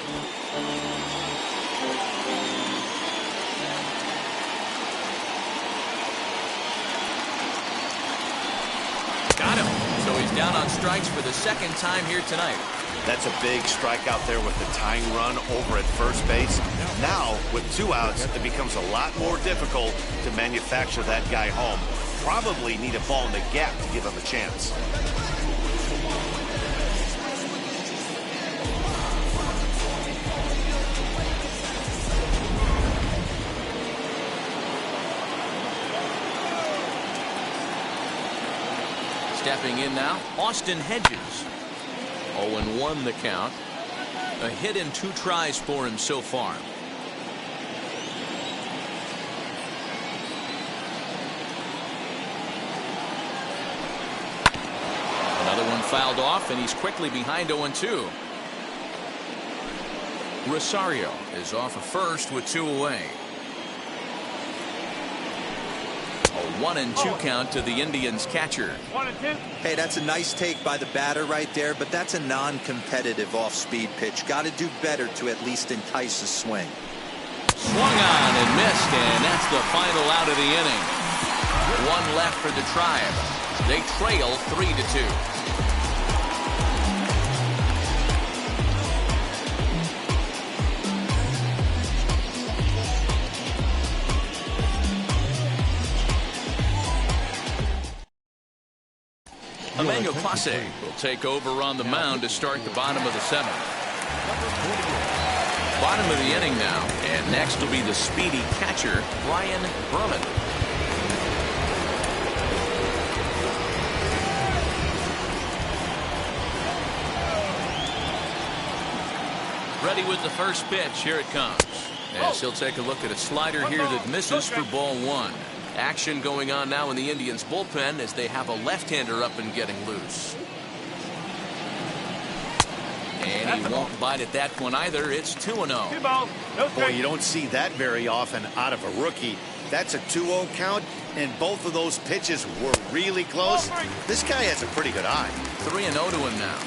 Got him. So he's down on strikes for the second time here tonight. That's a big strikeout there with the tying run over at first base. Now, with 2 outs, it becomes a lot more difficult to manufacture that guy home. Probably need a ball in the gap to give him a chance. Stepping in now, Austin Hedges. 0-1 the count. A hit in 2 tries for him so far. Another one fouled off, and he's quickly behind 0-2. Rosario is off of first with 2 away. A 1-2 count to the Indians catcher. 1-2. Hey, that's a nice take by the batter right there, but that's a non-competitive off-speed pitch. Got to do better to at least entice a swing. Swung on and missed, and that's the final out of the inning. 1 left for the Tribe. They trail 3-2. Emmanuel Clase will take over on the mound to start the bottom of the 7th. Bottom of the inning now, and next will be the speedy catcher, Brian Berman. Ready with the first pitch. Here it comes. As he'll take a look at a slider here that misses for ball 1. Action going on now in the Indians bullpen as they have a left-hander up and getting loose. And he won't bite at that one either. It's 2-0. Boy, you don't see that very often out of a rookie. That's a 2-0 count, and both of those pitches were really close. This guy has a pretty good eye. 3-0 to him now.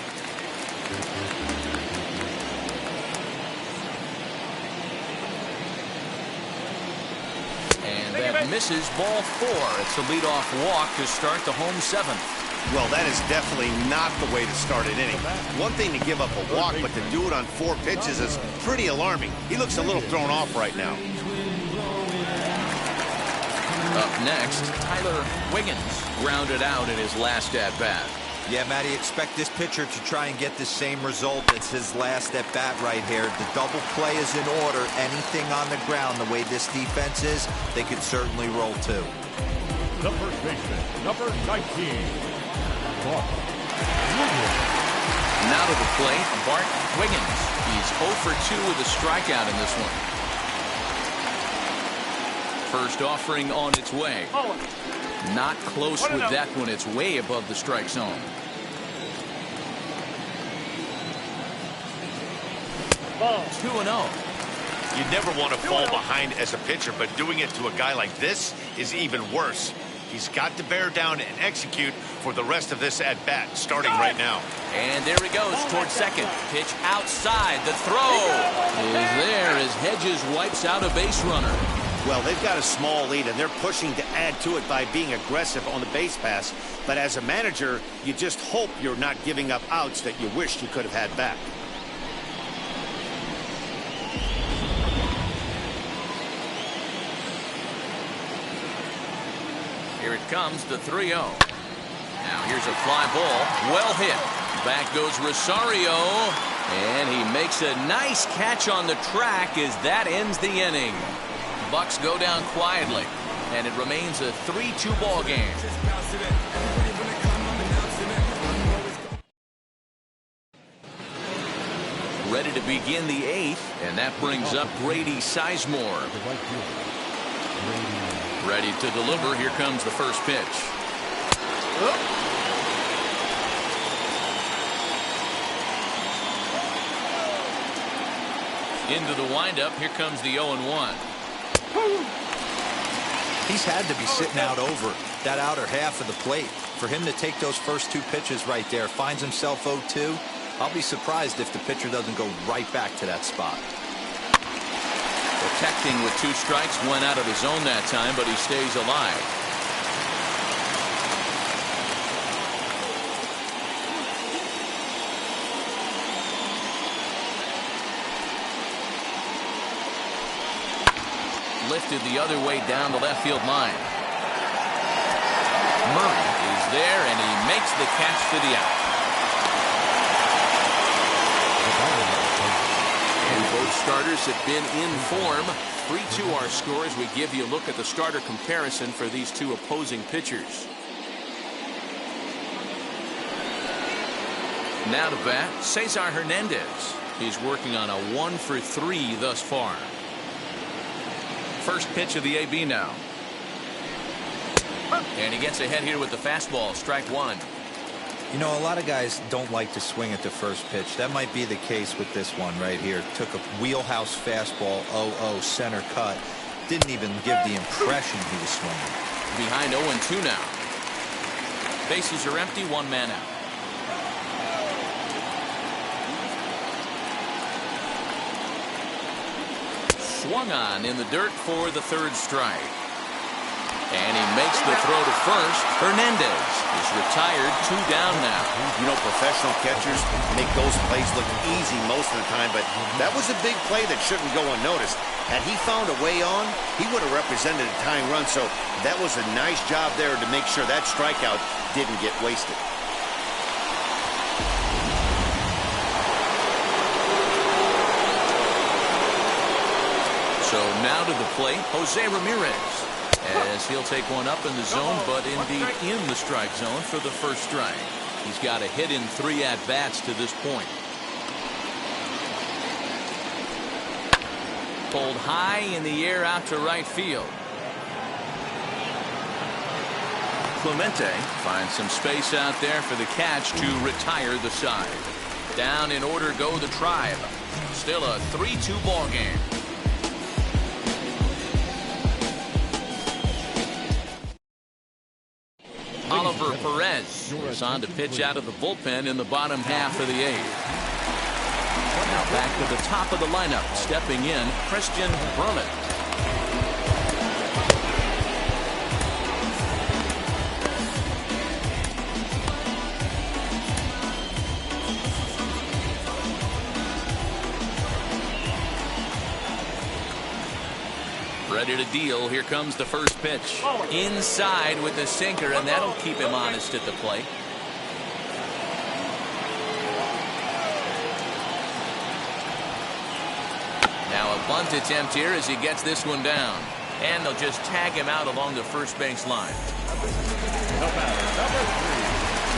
That misses ball 4. It's a leadoff walk to start the home 7th. Well, that is definitely not the way to start an inning. One thing to give up a walk, but to do it on 4 pitches is pretty alarming. He looks a little thrown off right now. Up next, Tyler Wiggins grounded out in his last at-bat. Yeah, Matty, expect this pitcher to try and get the same result as his last at bat right here. The double play is in order. Anything on the ground, the way this defense is, they could certainly roll 2. The first baseman, number 19, Bart Wiggins. Now to the plate, Bart Wiggins. He's 0 for 2 with a strikeout in this one. First offering on its way. Not close with that one. It's way above the strike zone. Ball 2-0. You never want to fall behind as a pitcher, but doing it to a guy like this is even worse. He's got to bear down and execute for the rest of this at-bat, starting right now. And there he goes towards second. Pitch outside. The throw is there as Hedges wipes out a base runner. Well, they've got a small lead, and they're pushing to add to it by being aggressive on the base pass. But as a manager, you just hope you're not giving up outs that you wish you could have had back. Here it comes, the 3-0. Now here's a fly ball. Well hit. Back goes Rosario. And he makes a nice catch on the track as that ends the inning. Bucks go down quietly, and it remains a 3-2 ball game. Ready to begin the 8th, and that brings up Grady Sizemore. Ready to deliver. Here comes the first pitch. Into the windup. Here comes the 0-1. He's had to be sitting out over that outer half of the plate. For him to take those first 2 pitches right there, finds himself 0-2. I'll be surprised if the pitcher doesn't go right back to that spot. Protecting with 2 strikes, went out of the zone that time, but he stays alive. Lifted the other way down the left field line. Murray is there, and he makes the catch for the out. And both starters have been in form. 3-2 our score as we give you a look at the starter comparison for these 2 opposing pitchers. Now to bat, Cesar Hernandez. He's working on a 1-for-3 thus far. First pitch of the AB now. And he gets ahead here with the fastball. Strike 1. You know, a lot of guys don't like to swing at the first pitch. That might be the case with this one right here. Took a wheelhouse fastball, 0-0 center cut. Didn't even give the impression he was swinging. Behind 0-2 now. Bases are empty, 1 man out. Swung on in the dirt for the 3rd strike. And he makes the throw to first. Hernandez is retired, 2 down now. You know, professional catchers make those plays look easy most of the time, but that was a big play that shouldn't go unnoticed. Had he found a way on, he would have represented a tying run, so that was a nice job there to make sure that strikeout didn't get wasted. So now to the plate, Jose Ramirez, as he'll take one up in the zone, but indeed in the strike zone for the first strike. He's got a hit in 3 at-bats to this point. Pulled high in the air out to right field. Clemente finds some space out there for the catch to retire the side. Down in order go the Tribe. Still a 3-2 ball game. Oliver Perez is on to pitch out of the bullpen in the bottom half of the 8th. Now back to the top of the lineup, stepping in, Christian Brummett. Ready to deal. Here comes the first pitch. Inside with the sinker, and that'll keep him honest at the plate. Now a bunt attempt here as he gets this one down. And they'll just tag him out along the first base line.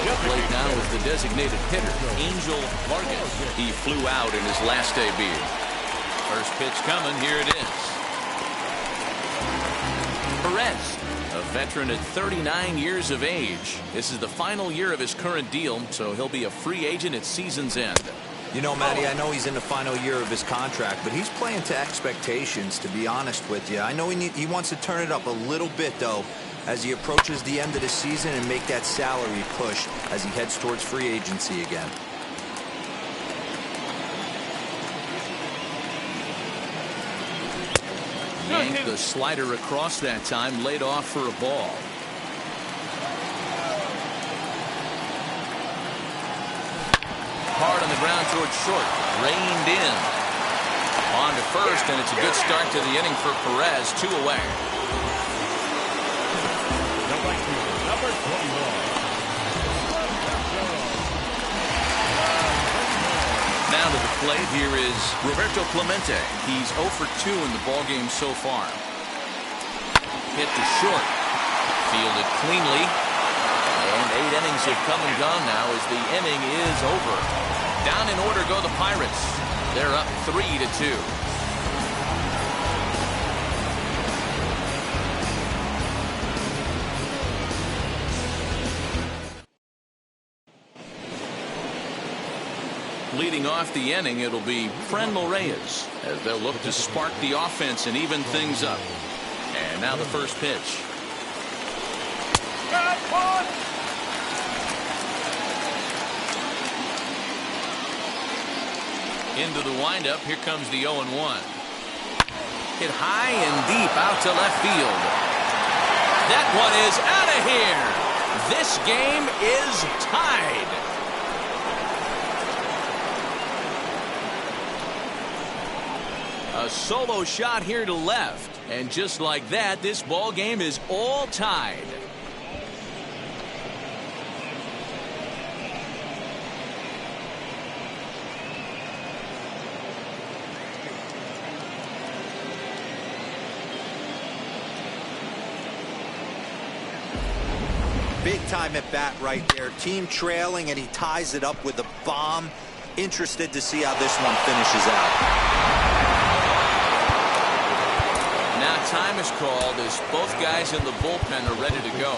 The plate now is the designated hitter, Angel Vargas. He flew out in his last debut. First pitch coming. Here it is. Perez, a veteran at 39 years of age. This is the final year of his current deal, so he'll be a free agent at season's end. You know, Matty, I know he's in the final year of his contract, but he's playing to expectations, to be honest with you. I know he wants to turn it up a little bit, though, as he approaches the end of the season and make that salary push as he heads towards free agency again. Yanked the slider across that time, laid off for a ball. Hard on the ground towards short, reined in. On to first, and it's a good start to the inning for Perez. 2 away. Number 21. Now to the plate, here is Roberto Clemente. He's 0 for 2 in the ballgame so far. Hit to short. Fielded cleanly. And 8 innings have come and gone now as the inning is over. Down in order go the Pirates. They're up 3-2. Leading off the inning, it'll be Frenlo Reyes as they'll look to spark the offense and even things up. And now the first pitch. Into the windup. Here comes the 0-1. Hit high and deep out to left field. That one is out of here. This game is tied. A solo shot here to left. And just like that, this ball game is all tied. Big time at bat right there. Team trailing, and he ties it up with a bomb. Interested to see how this one finishes out. Now time is called as both guys in the bullpen are ready to go.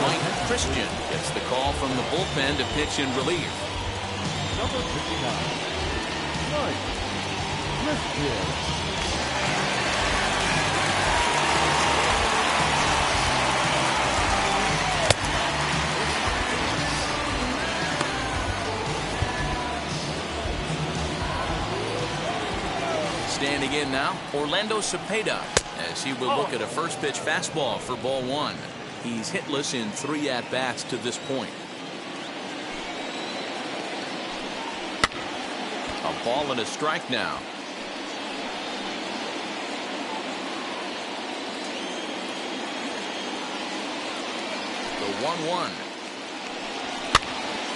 Mike Christian gets the call from the bullpen to pitch in relief. Number 59, Mike Christian. Standing in now, Orlando Cepeda, as he will look at a first pitch fastball for ball one. He's hitless in 3 at-bats to this point. A ball and a strike now. The 1-1.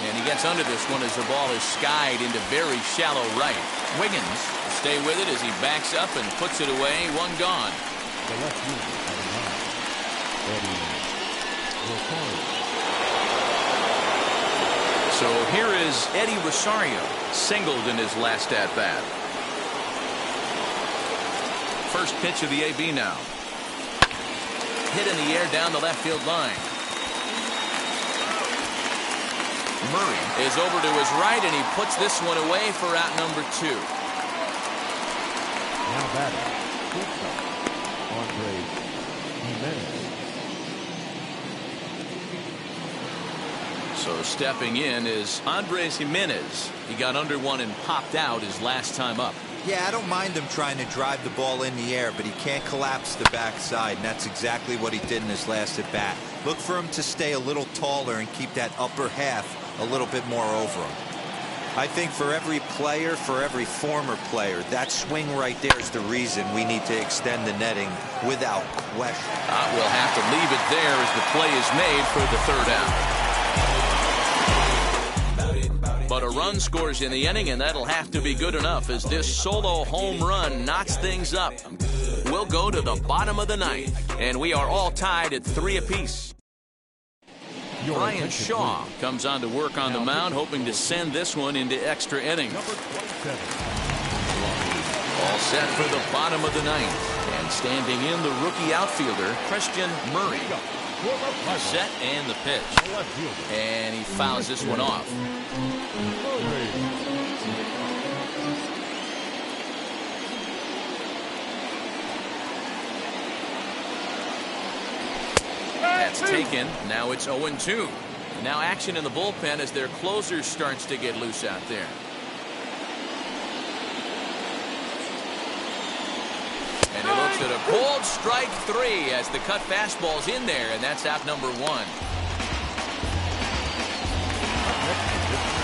And he gets under this one as the ball is skied into very shallow right. Wiggins will stay with it as he backs up and puts it away. One gone. The left fielder Eddie Rosario. So here is Eddie Rosario, singled in his last at bat. First pitch of the AB now. Hit in the air down the left field line. Murray is over to his right, and he puts this one away for out number 2. Now batting, Andre Jimenez. So stepping in is Andres Jimenez. He got under one and popped out his last time up. Yeah, I don't mind him trying to drive the ball in the air, but he can't collapse the backside, and that's exactly what he did in his last at bat. Look for him to stay a little taller and keep that upper half a little bit more over him. I think for every player, for every former player, that swing right there is the reason we need to extend the netting without question. We'll have to leave it there as the play is made for the 3rd out. But a run scores in the inning, and that'll have to be good enough as this solo home run knocks things up. We'll go to the bottom of the 9th, and we are all tied at 3 apiece. Brian Shaw comes on to work on the mound, hoping to send this one into extra innings. All set for the bottom of the 9th. And standing in, the rookie outfielder, Christian Murray. Set and the pitch. And he fouls this one off. That's taken. Now it's 0-2. Now action in the bullpen as their closer starts to get loose out there. And he looks at a cold strike 3 as the cut fastball's in there, and that's out number 1.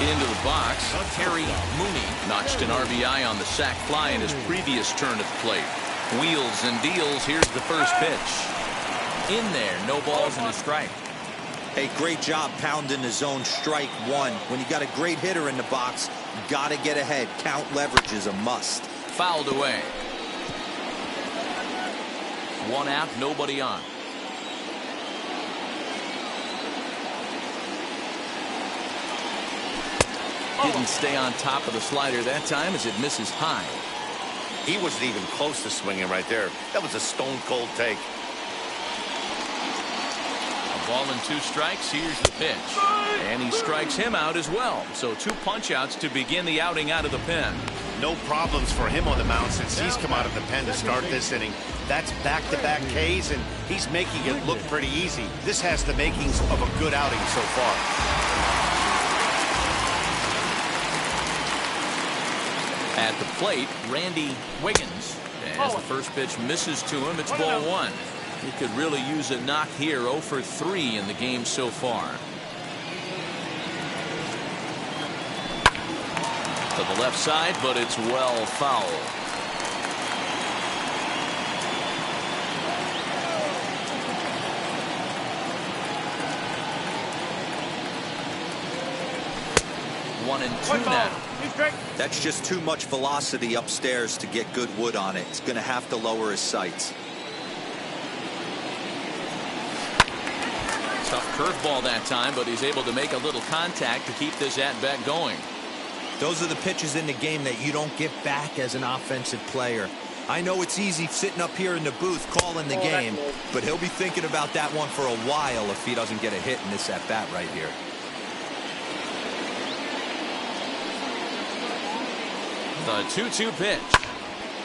Into the box, Terry Mooney notched an RBI on the sac fly in his previous turn at the plate. Wheels and deals. Here's the first pitch. In there, no balls and a strike. Hey, great job pounding the zone strike 1. When you got a great hitter in the box, got to get ahead. Count leverage is a must. Fouled away. 1 out, nobody on. Didn't stay on top of the slider that time as it misses high. He wasn't even close to swinging right there. That was a stone-cold take. A ball and 2 strikes. Here's the pitch. And he strikes him out as well. So 2 punch-outs to begin the outing out of the pen. No problems for him on the mound since he's come out of the pen to start this inning. That's back-to-back Ks, and he's making it look pretty easy. This has the makings of a good outing so far. At the plate, Randy Wiggins. As the first pitch misses to him, it's ball 1. He could really use a knock here. 0 for 3 in the game so far. To the left side, but it's well foul. One and 2 now. That's just too much velocity upstairs to get good wood on it. He's going to have to lower his sights. Tough curveball that time, but he's able to make a little contact to keep this at-bat going. Those are the pitches in the game that you don't get back as an offensive player. I know it's easy sitting up here in the booth calling the game, but he'll be thinking about that one for a while if he doesn't get a hit in this at-bat right here. The 2-2 pitch.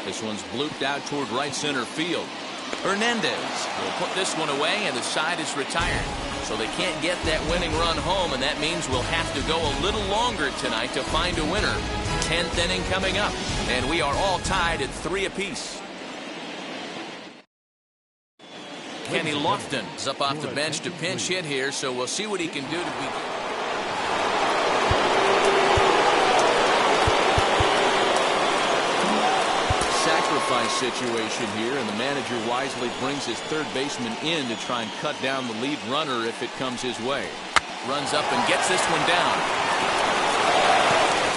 This one's blooped out toward right center field. Hernandez will put this one away, and the side is retired. So they can't get that winning run home, and that means we'll have to go a little longer tonight to find a winner. 10th inning coming up, and we are all tied at 3 apiece. Kenny Lofton is up off the bench to pinch hit here, so we'll see what he can do to be. Sacrifice situation here, and the manager wisely brings his third baseman in to try and cut down the lead runner if it comes his way. Runs up and gets this one down.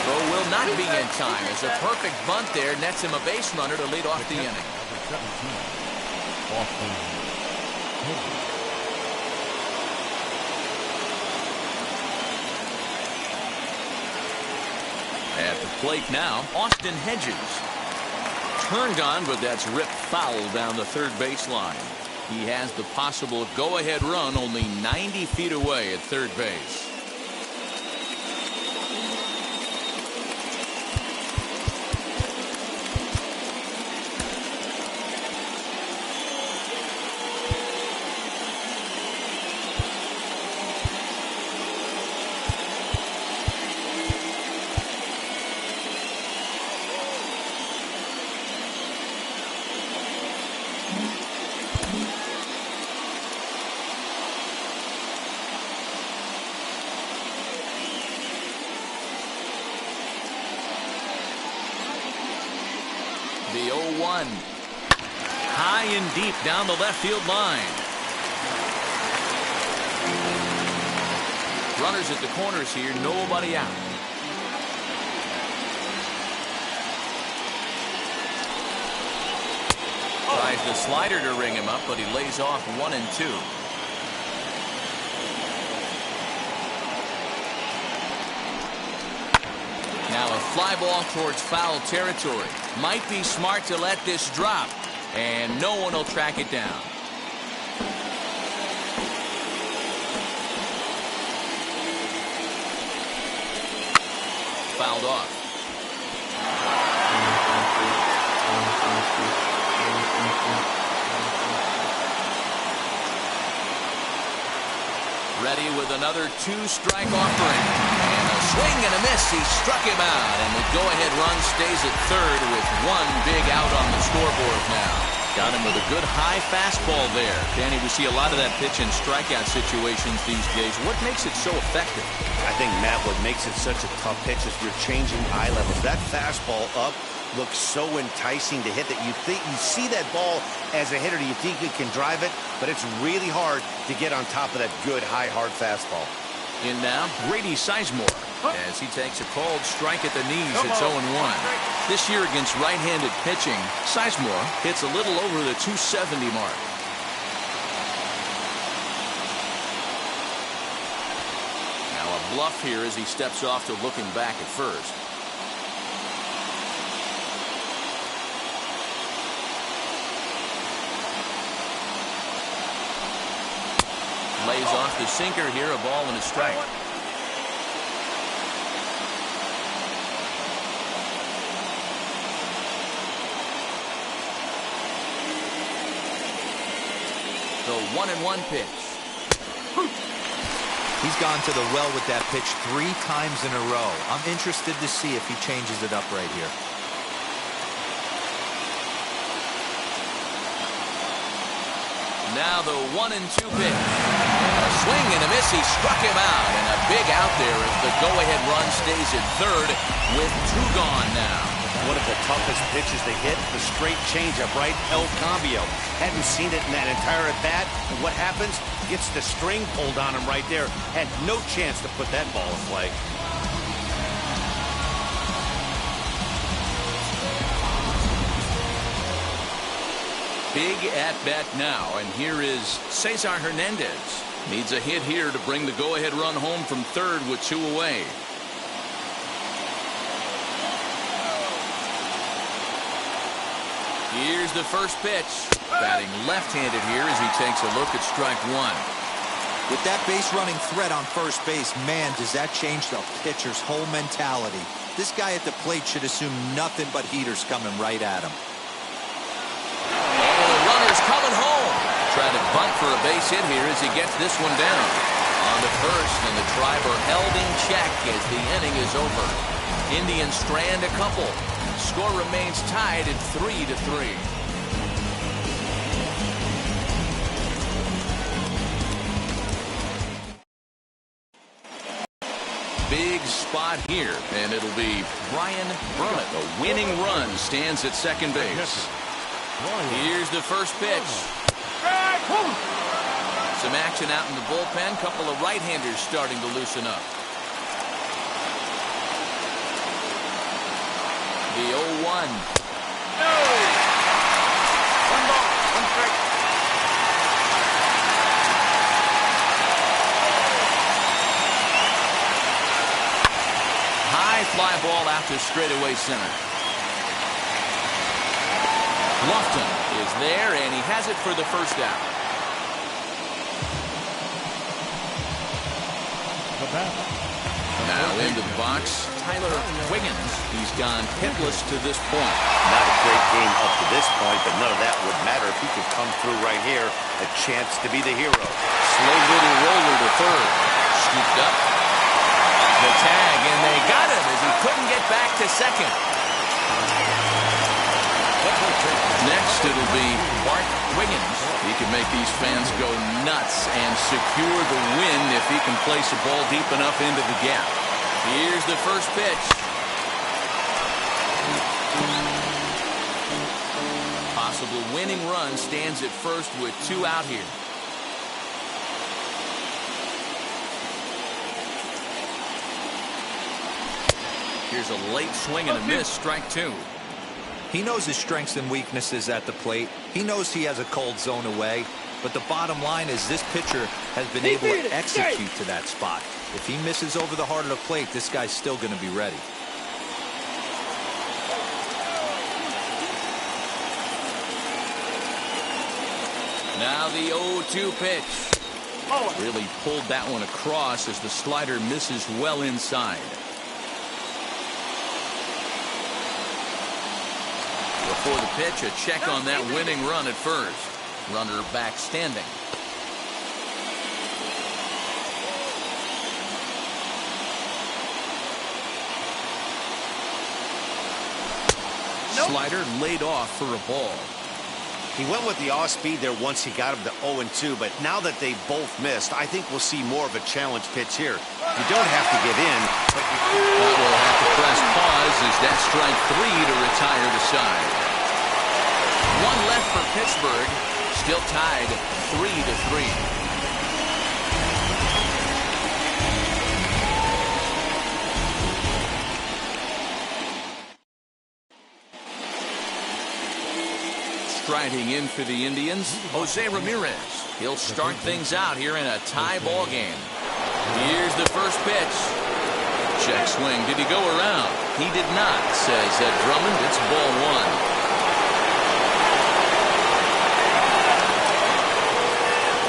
Throw will not be in time as a perfect bunt there nets him a base runner to lead off the inning. At the plate now, Austin Hedges. Turned on, but that's ripped foul down the third baseline. He has the possible go-ahead run only 90 feet away at third base. The 0-1. High and deep down the left field line. Runners at the corners here, nobody out. Tries the slider to ring him up, but he lays off 1 and 2. Now a fly ball towards foul territory. Might be smart to let this drop, and no one will track it down. Fouled off. Ready with another 2-strike offering. And a swing and a miss. He struck him out. And the go-ahead run stays at third with 1 big out on the scoreboard now. Got him with a good high fastball there. Danny, we see a lot of that pitch in strikeout situations these days. What makes it so effective? I think, Matt, what makes it such a tough pitch is you're changing eye levels. That fastball up looks so enticing to hit that you see that ball as a hitter, you think you can drive it, but it's really hard to get on top of that good high hard fastball. In now, Grady Sizemore as he takes a called strike at the knees. It's 0-1. This year against right-handed pitching, Sizemore hits a little over the 270 mark. Now a bluff here as he steps off to looking back at first. Lays off the sinker here, a ball and a strike. The 1-1 pitch. He's gone to the well with that pitch 3 times in a row. I'm interested to see if he changes it up right here. Now the 1-2 pitch. A swing and a miss. He struck him out, and a big out there as the go-ahead run stays at third with 2 gone now. One of the toughest pitches to hit, the straight changeup, right? El Cambio. Hadn't seen it in that entire at-bat. And what happens? Gets the string pulled on him right there. Had no chance to put that ball in play. Big at-bat now, and here is Cesar Hernandez. Needs a hit here to bring the go-ahead run home from third with 2 away. Here's the first pitch. Batting left-handed here as he takes a look at strike 1. With that base running threat on first base, man, does that change the pitcher's whole mentality. This guy at the plate should assume nothing but heaters coming right at him. Oh, the runner's coming home. Trying to bunt for a base hit here as he gets this one down. On to first, and the driver held in check as the inning is over. Indians strand a couple. Score remains tied at 3-3. Big spot here, and it'll be Brian Brummett. The winning run stands at second base. Here's the first pitch. Some action out in the bullpen. Couple of right-handers starting to loosen up. The 0-1. No! 1 ball, 1 strike. High fly ball out to straightaway center. Lofton is there, and he has it for the first out. Now into the box, Tyler Wiggins. He's gone hitless to this point. Not a great game up to this point, but none of that would matter if he could come through right here. A chance to be the hero. Slow little roller to third. Scooped up. The tag, and they got him as he couldn't get back to second. Next, it'll be Bart Wiggins. He can make these fans go nuts and secure the win if he can place a ball deep enough into the gap. Here's the first pitch. Possible winning run stands at first with 2 out here. Here's a late swing and a miss, strike 2. He knows his strengths and weaknesses at the plate. He knows he has a cold zone away. But the bottom line is this pitcher has been able to execute to that spot. If he misses over the heart of the plate, this guy's still going to be ready. Now the 0-2 pitch. Really pulled that one across as the slider misses well inside. Before the pitch, a check on that winning run at first. Runner back standing. Slider laid off for a ball. He went with the off speed there once he got him to 0-2, but now that they both missed, I think we'll see more of a challenge pitch here. You don't have to give in, but That will have to press pause as that strike 3 to retire the side. 1 left for Pittsburgh, still tied 3-3. Striding in for the Indians, Jose Ramirez. He'll start things out here in a tie ball game. Here's the first pitch. Check swing. Did he go around? He did not, says Ed Drummond. It's ball one.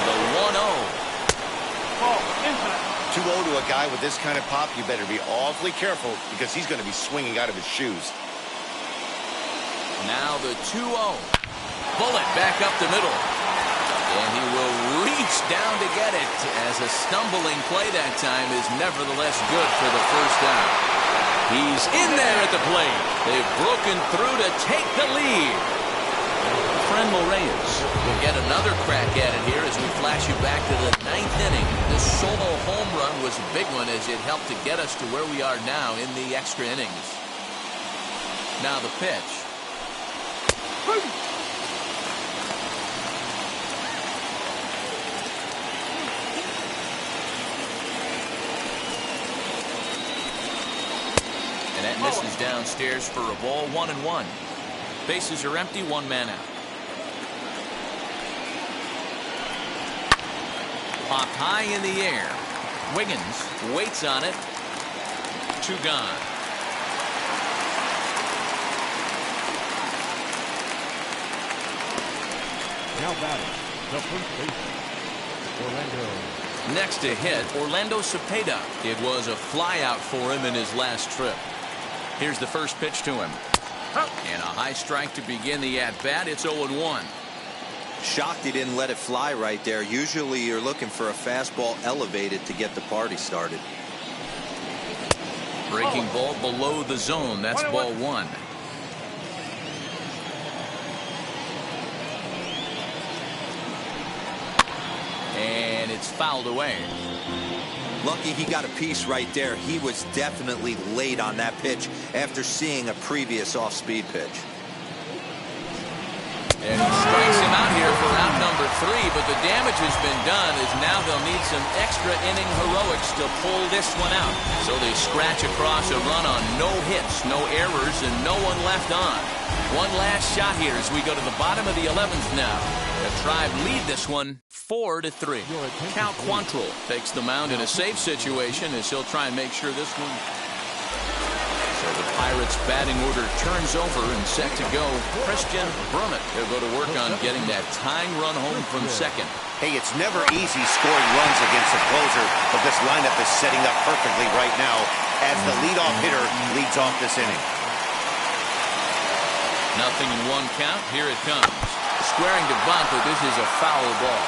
The 1-0. 2-0 to a guy with this kind of pop, you better be awfully careful because he's going to be swinging out of his shoes. Now the 2-0. Bullet back up the middle. And he will reach down to get it, as a stumbling play that time is nevertheless good for the first down. He's in there at the plate. They've broken through to take the lead. Franmil Reyes will get another crack at it here as we flash you back to the 9th inning. This solo home run was a big one as it helped to get us to where we are now in the extra innings. Now the pitch. And that misses downstairs for a ball. 1-1. Bases are empty. One man out. Popped high in the air. Wiggins waits on it. 2 gone. Now batting, the first baseman, Orlando. Next to hit, Orlando Cepeda. It was a flyout for him in his last trip. Here's the first pitch to him. And a high strike to begin the at-bat. It's 0-1. Shocked he didn't let it fly right there. Usually you're looking for a fastball elevated to get the party started. Breaking ball below the zone. That's ball 1. And it's fouled away. Lucky he got a piece right there. He was definitely late on that pitch after seeing a previous off-speed pitch. And he strikes him out here for out number 3, but the damage has been done as now they'll need some extra inning heroics to pull this one out. So they scratch across a run on no hits, no errors, and no one left on. One last shot here as we go to the bottom of the 11th now. The Tribe lead this one 4-3. Cal Quantrill takes the mound in a safe situation as he'll try and make sure this one. So the Pirates batting order turns over and set to go. Christian Brummett. He'll go to work on getting that tying run home from second. Hey, it's never easy scoring runs against a closer, but this lineup is setting up perfectly right now as the leadoff hitter leads off this inning. Nothing in one count. Here it comes. Squaring to bunt, but this is a foul ball.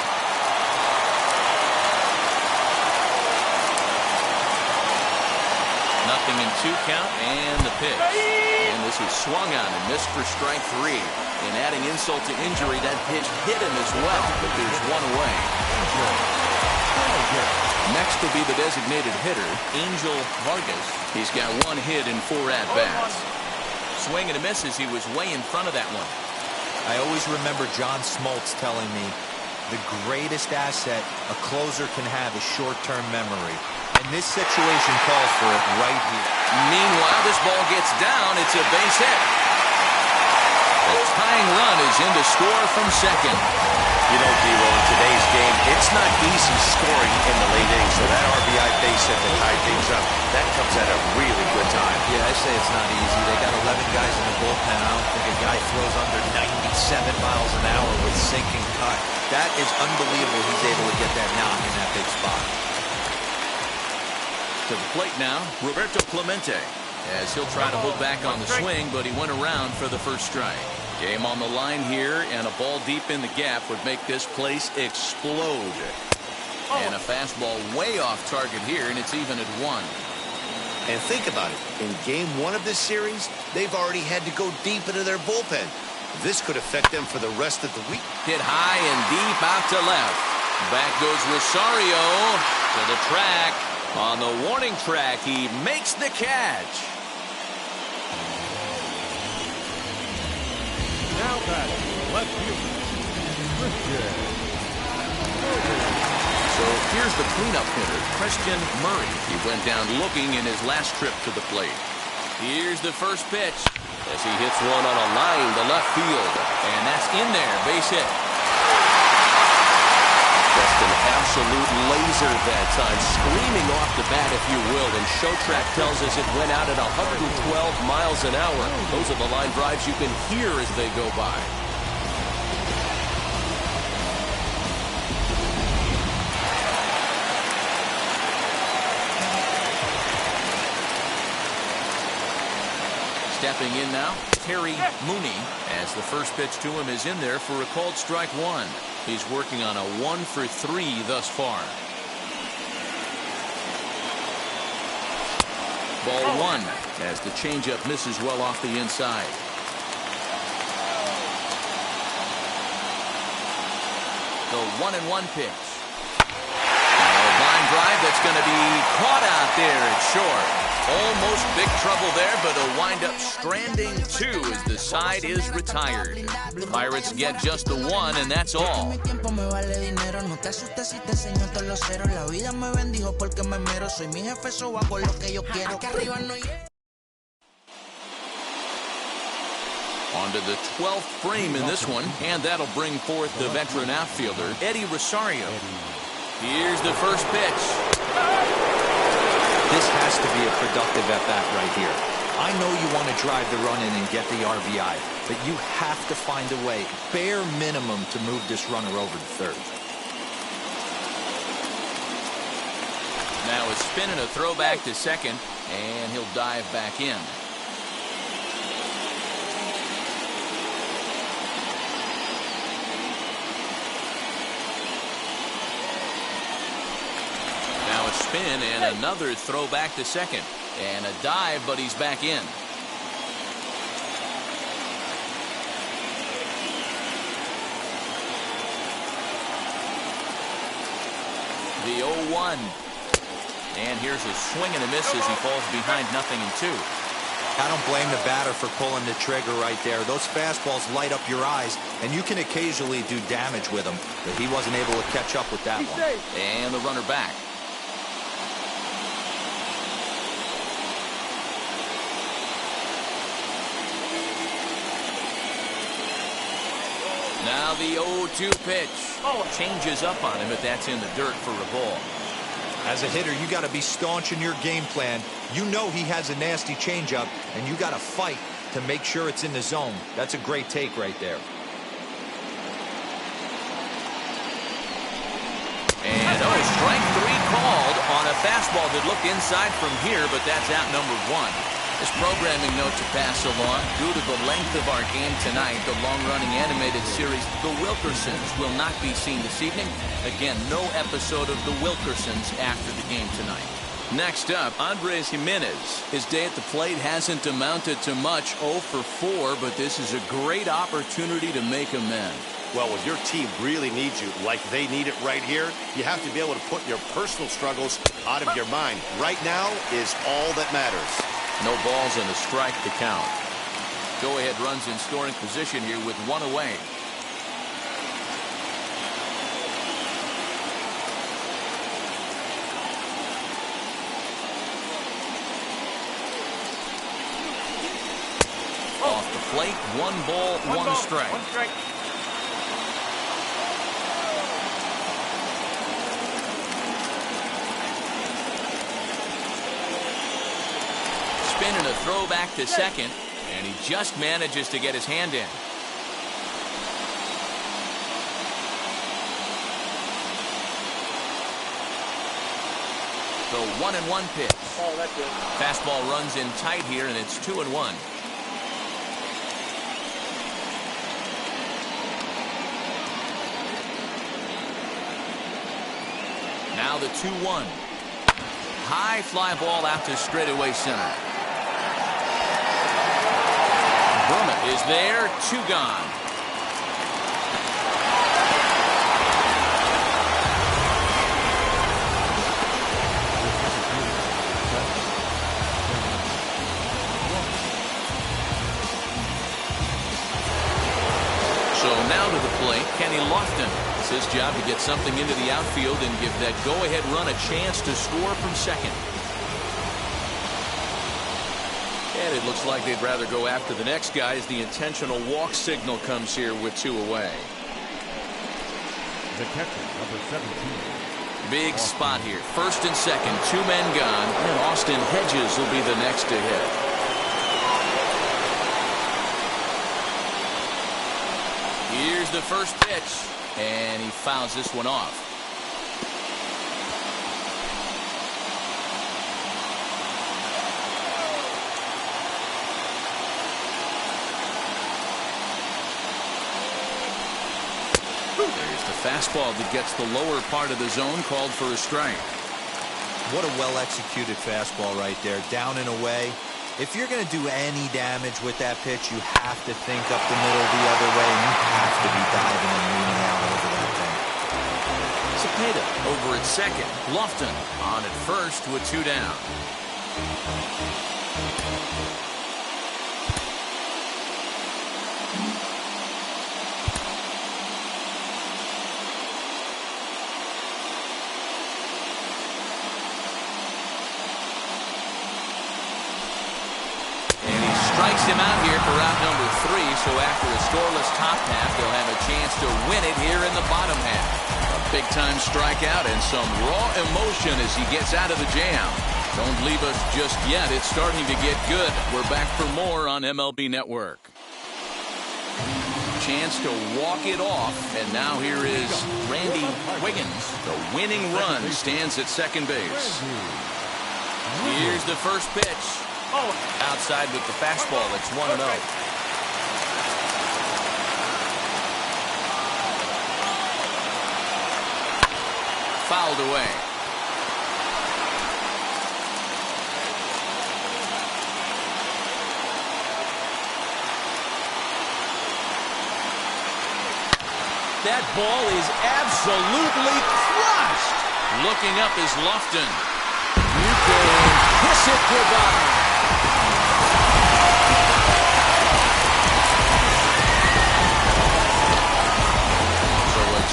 Nothing in 2 count, and the pitch. And this is swung on and missed for strike 3. And adding insult to injury, that pitch hit him as well, but there's one away. Next will be the designated hitter, Angel Vargas. He's got 1 hit in 4 at-bats. Swing and a miss as he was way in front of that one. I always remember John Smoltz telling me the greatest asset a closer can have is short-term memory. And this situation calls for it right here. Meanwhile, this ball gets down. It's a base hit. The tying run is in to score from second. You know, D-Roll, in today's game, it's not easy scoring in the late innings, so that RBI base hit to tie things up, that comes at a really good time. Yeah, I say it's not easy. They got 11 guys in the bullpen. I don't think a guy throws under 97 miles an hour with sinking cut. That is unbelievable he's able to get that knock in that big spot. To the plate now, Roberto Clemente, as he'll try to hold back on the swing, but he went around for the first strike. Game on the line here, and a ball deep in the gap would make this place explode. And a fastball way off target here, and it's even at 1. And think about it. In game 1 of this series, they've already had to go deep into their bullpen. This could affect them for the rest of the week. Hit high and deep out to left. Back goes Rosario to the track. On the warning track, he makes the catch. Now batting, left fielder, Christian. So here's the cleanup hitter, Christian Murray. He went down looking in his last trip to the plate. Here's the first pitch as he hits one on a line to left field. And that's in there, base hit. Less than half absolute laser that time, screaming off the bat, if you will. And Showtrack tells us it went out at 112 miles an hour. Those are the line drives you can hear as they go by. Stepping in now, Terry Mooney, as the first pitch to him is in there for a called strike one. He's working on a 1-for-3 thus far. Ball one, as the changeup misses well off the inside. The 1-1 pitch. A line drive that's going to be caught out there at short. Almost big trouble there, but a wind-up stranding two as the side is retired. The Pirates get just the one, and that's all. On to the 12th frame in this one, and that'll bring forth the veteran outfielder, Eddie Rosario. Here's the first pitch. This has to be a productive at-bat right here. I know you want to drive the run in and get the RBI, but you have to find a way, bare minimum, to move this runner over to third. Now a spin and a throwback to second, and he'll dive back in. Spin and another throw back to second, and a dive, but he's back in. The 0-1, and here's a swing and a miss as he falls behind 0-2. I don't blame the batter for pulling the trigger right there. Those fastballs light up your eyes, and you can occasionally do damage with them, but he wasn't able to catch up with that one. And the runner back. Now the 0-2 pitch. Changes up on him, but that's in the dirt for a ball. As a hitter, you got to be staunch in your game plan. You know he has a nasty changeup, and you got to fight to make sure it's in the zone. That's a great take right there. And strike three called on a fastball that looked inside from here, but that's out number one. This programming note to pass along. Due to the length of our game tonight, the long-running animated series The Wilkersons will not be seen this evening. Again, no episode of The Wilkersons after the game tonight. Next up, Andres Jimenez. His day at the plate hasn't amounted to much, 0 for 4, but this is a great opportunity to make amends. Well, when your team really needs you, like they need it right here, you have to be able to put your personal struggles out of your mind. Right now is all that matters. No balls and a strike to count. Go-ahead runs in scoring position here with one away. Off the plate, 1 ball, 1 strike. 1 strike. Spin and a throw back to second, and he just manages to get his hand in. The 1-1 pitch. Oh, that's good. Fastball runs in tight here, and it's 2-1. Now the 2-1. High fly ball out to straightaway center. Berman is there, 2 gone. So now to the plate, Kenny Lofton. It's his job to get something into the outfield and give that go-ahead run a chance to score from second. And it looks like they'd rather go after the next guy as the intentional walk signal comes here with 2 away. The catcher, number 17, Big spot here. First and second, 2 men gone, and Austin Hedges will be the next to hit. Here's the first pitch, and he fouls this one off. There's the fastball that gets the lower part of the zone, called for a strike. What a well-executed fastball right there, down and away. If you're going to do any damage with that pitch, you have to think up the middle the other way, and you have to be diving and leaning out over that thing. Cepeda over at second. Lofton on at first with 2 down. Strikes him out here for round number 3, so after a scoreless top half, they'll have a chance to win it here in the bottom half. A big-time strikeout and some raw emotion as he gets out of the jam. Don't leave us just yet. It's starting to get good. We're back for more on MLB Network. Chance to walk it off, and now here is Randy Wiggins. The winning run stands at second base. Here's the first pitch. Outside with the fastball. It's 1-0. Fouled away. That ball is absolutely crushed. Looking up is Lofton. You can kiss it goodbye.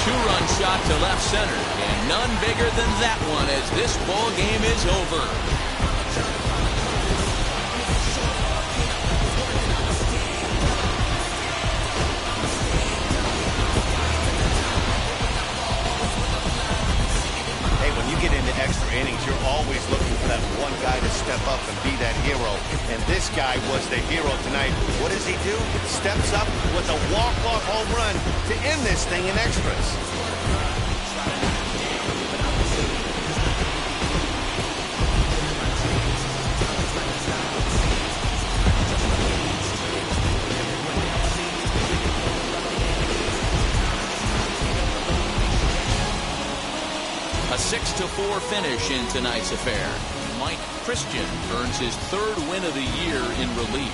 Two-run shot to left center, and none bigger than that one as this ball game is over. Hey, when you get into extra innings, you're always looking for that one guy to step up and be that hero. And this guy was the hero tonight. What does he do? Steps up with a walk-off home run to end this thing in extras. A 6-4 finish in tonight's affair. Mike Christian earns his 3rd win of the year in relief.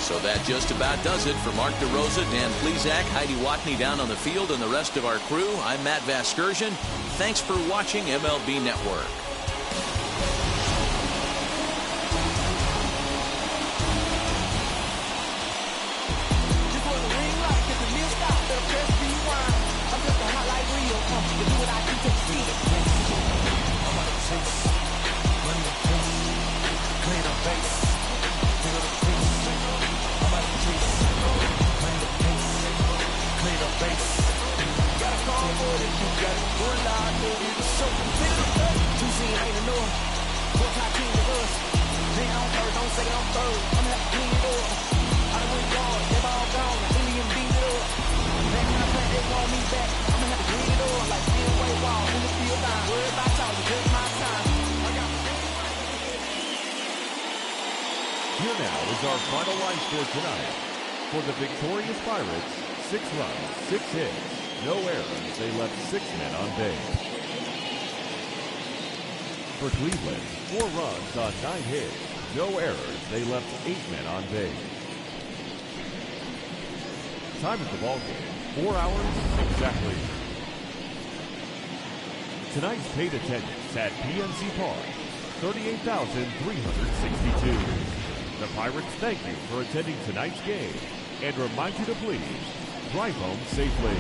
So that just about does it for Mark DeRosa, Dan Plesac, Heidi Watney down on the field, and the rest of our crew. I'm Matt Vasgersian. Thanks for watching MLB Network. Here now is our final line score tonight. For the victorious Pirates, 6 runs, 6 hits, no errors. They left 6 men on base. For Cleveland, 4 runs on 9 hits, no errors. They left 8 men on base. Time of the ball game, 4 hours exactly. Tonight's paid attendance at PNC Park, 38,362. The Pirates thank you for attending tonight's game and remind you to please drive home safely.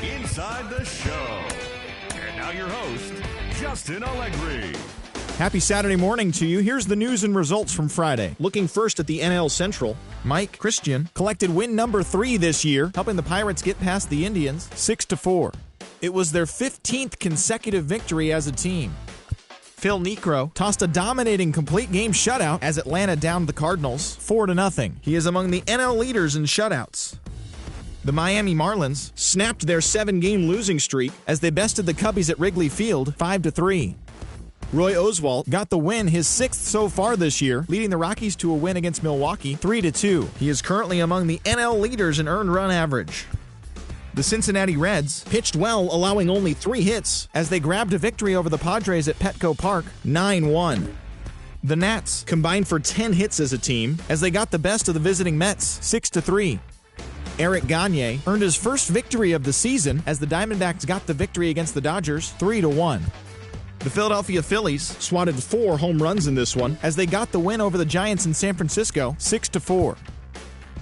Inside the show. And now your host, Justin Allegri. Happy Saturday morning to you. Here's the news and results from Friday. Looking first at the NL Central, Mike Christian collected win number 3 this year, helping the Pirates get past the Indians 6-4. It was their 15th consecutive victory as a team. Phil Niekro tossed a dominating complete game shutout as Atlanta downed the Cardinals 4-0. He is among the NL leaders in shutouts. The Miami Marlins snapped their 7-game losing streak as they bested the Cubbies at Wrigley Field 5-3. Roy Oswalt got the win, his 6th so far this year, leading the Rockies to a win against Milwaukee 3-2. He is currently among the NL leaders in earned run average. The Cincinnati Reds pitched well, allowing only 3 hits as they grabbed a victory over the Padres at Petco Park 9-1. The Nats combined for 10 hits as a team as they got the best of the visiting Mets 6-3. Eric Gagne earned his first victory of the season as the Diamondbacks got the victory against the Dodgers 3-1. The Philadelphia Phillies swatted 4 home runs in this one as they got the win over the Giants in San Francisco 6-4.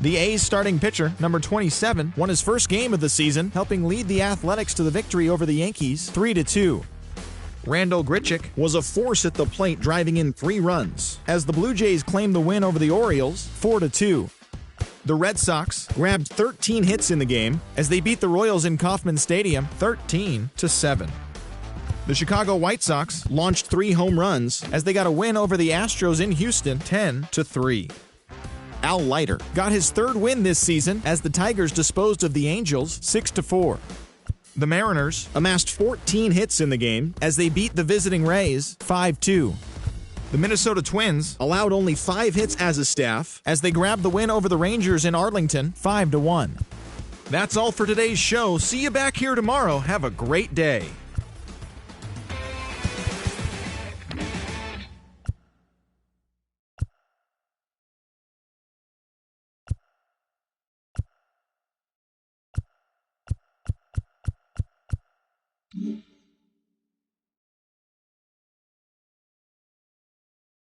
The A's starting pitcher, number 27, won his first game of the season, helping lead the Athletics to the victory over the Yankees 3-2. Randall Grichuk was a force at the plate, driving in 3 runs as the Blue Jays claimed the win over the Orioles 4-2. The Red Sox grabbed 13 hits in the game as they beat the Royals in Kauffman Stadium 13-7. The Chicago White Sox launched 3 home runs as they got a win over the Astros in Houston 10-3. Al Leiter got his 3rd win this season as the Tigers disposed of the Angels 6-4. The Mariners amassed 14 hits in the game as they beat the visiting Rays 5-2. The Minnesota Twins allowed only 5 hits as a staff as they grabbed the win over the Rangers in Arlington 5-1. That's all for today's show. See you back here tomorrow. Have a great day. Mm-hmm.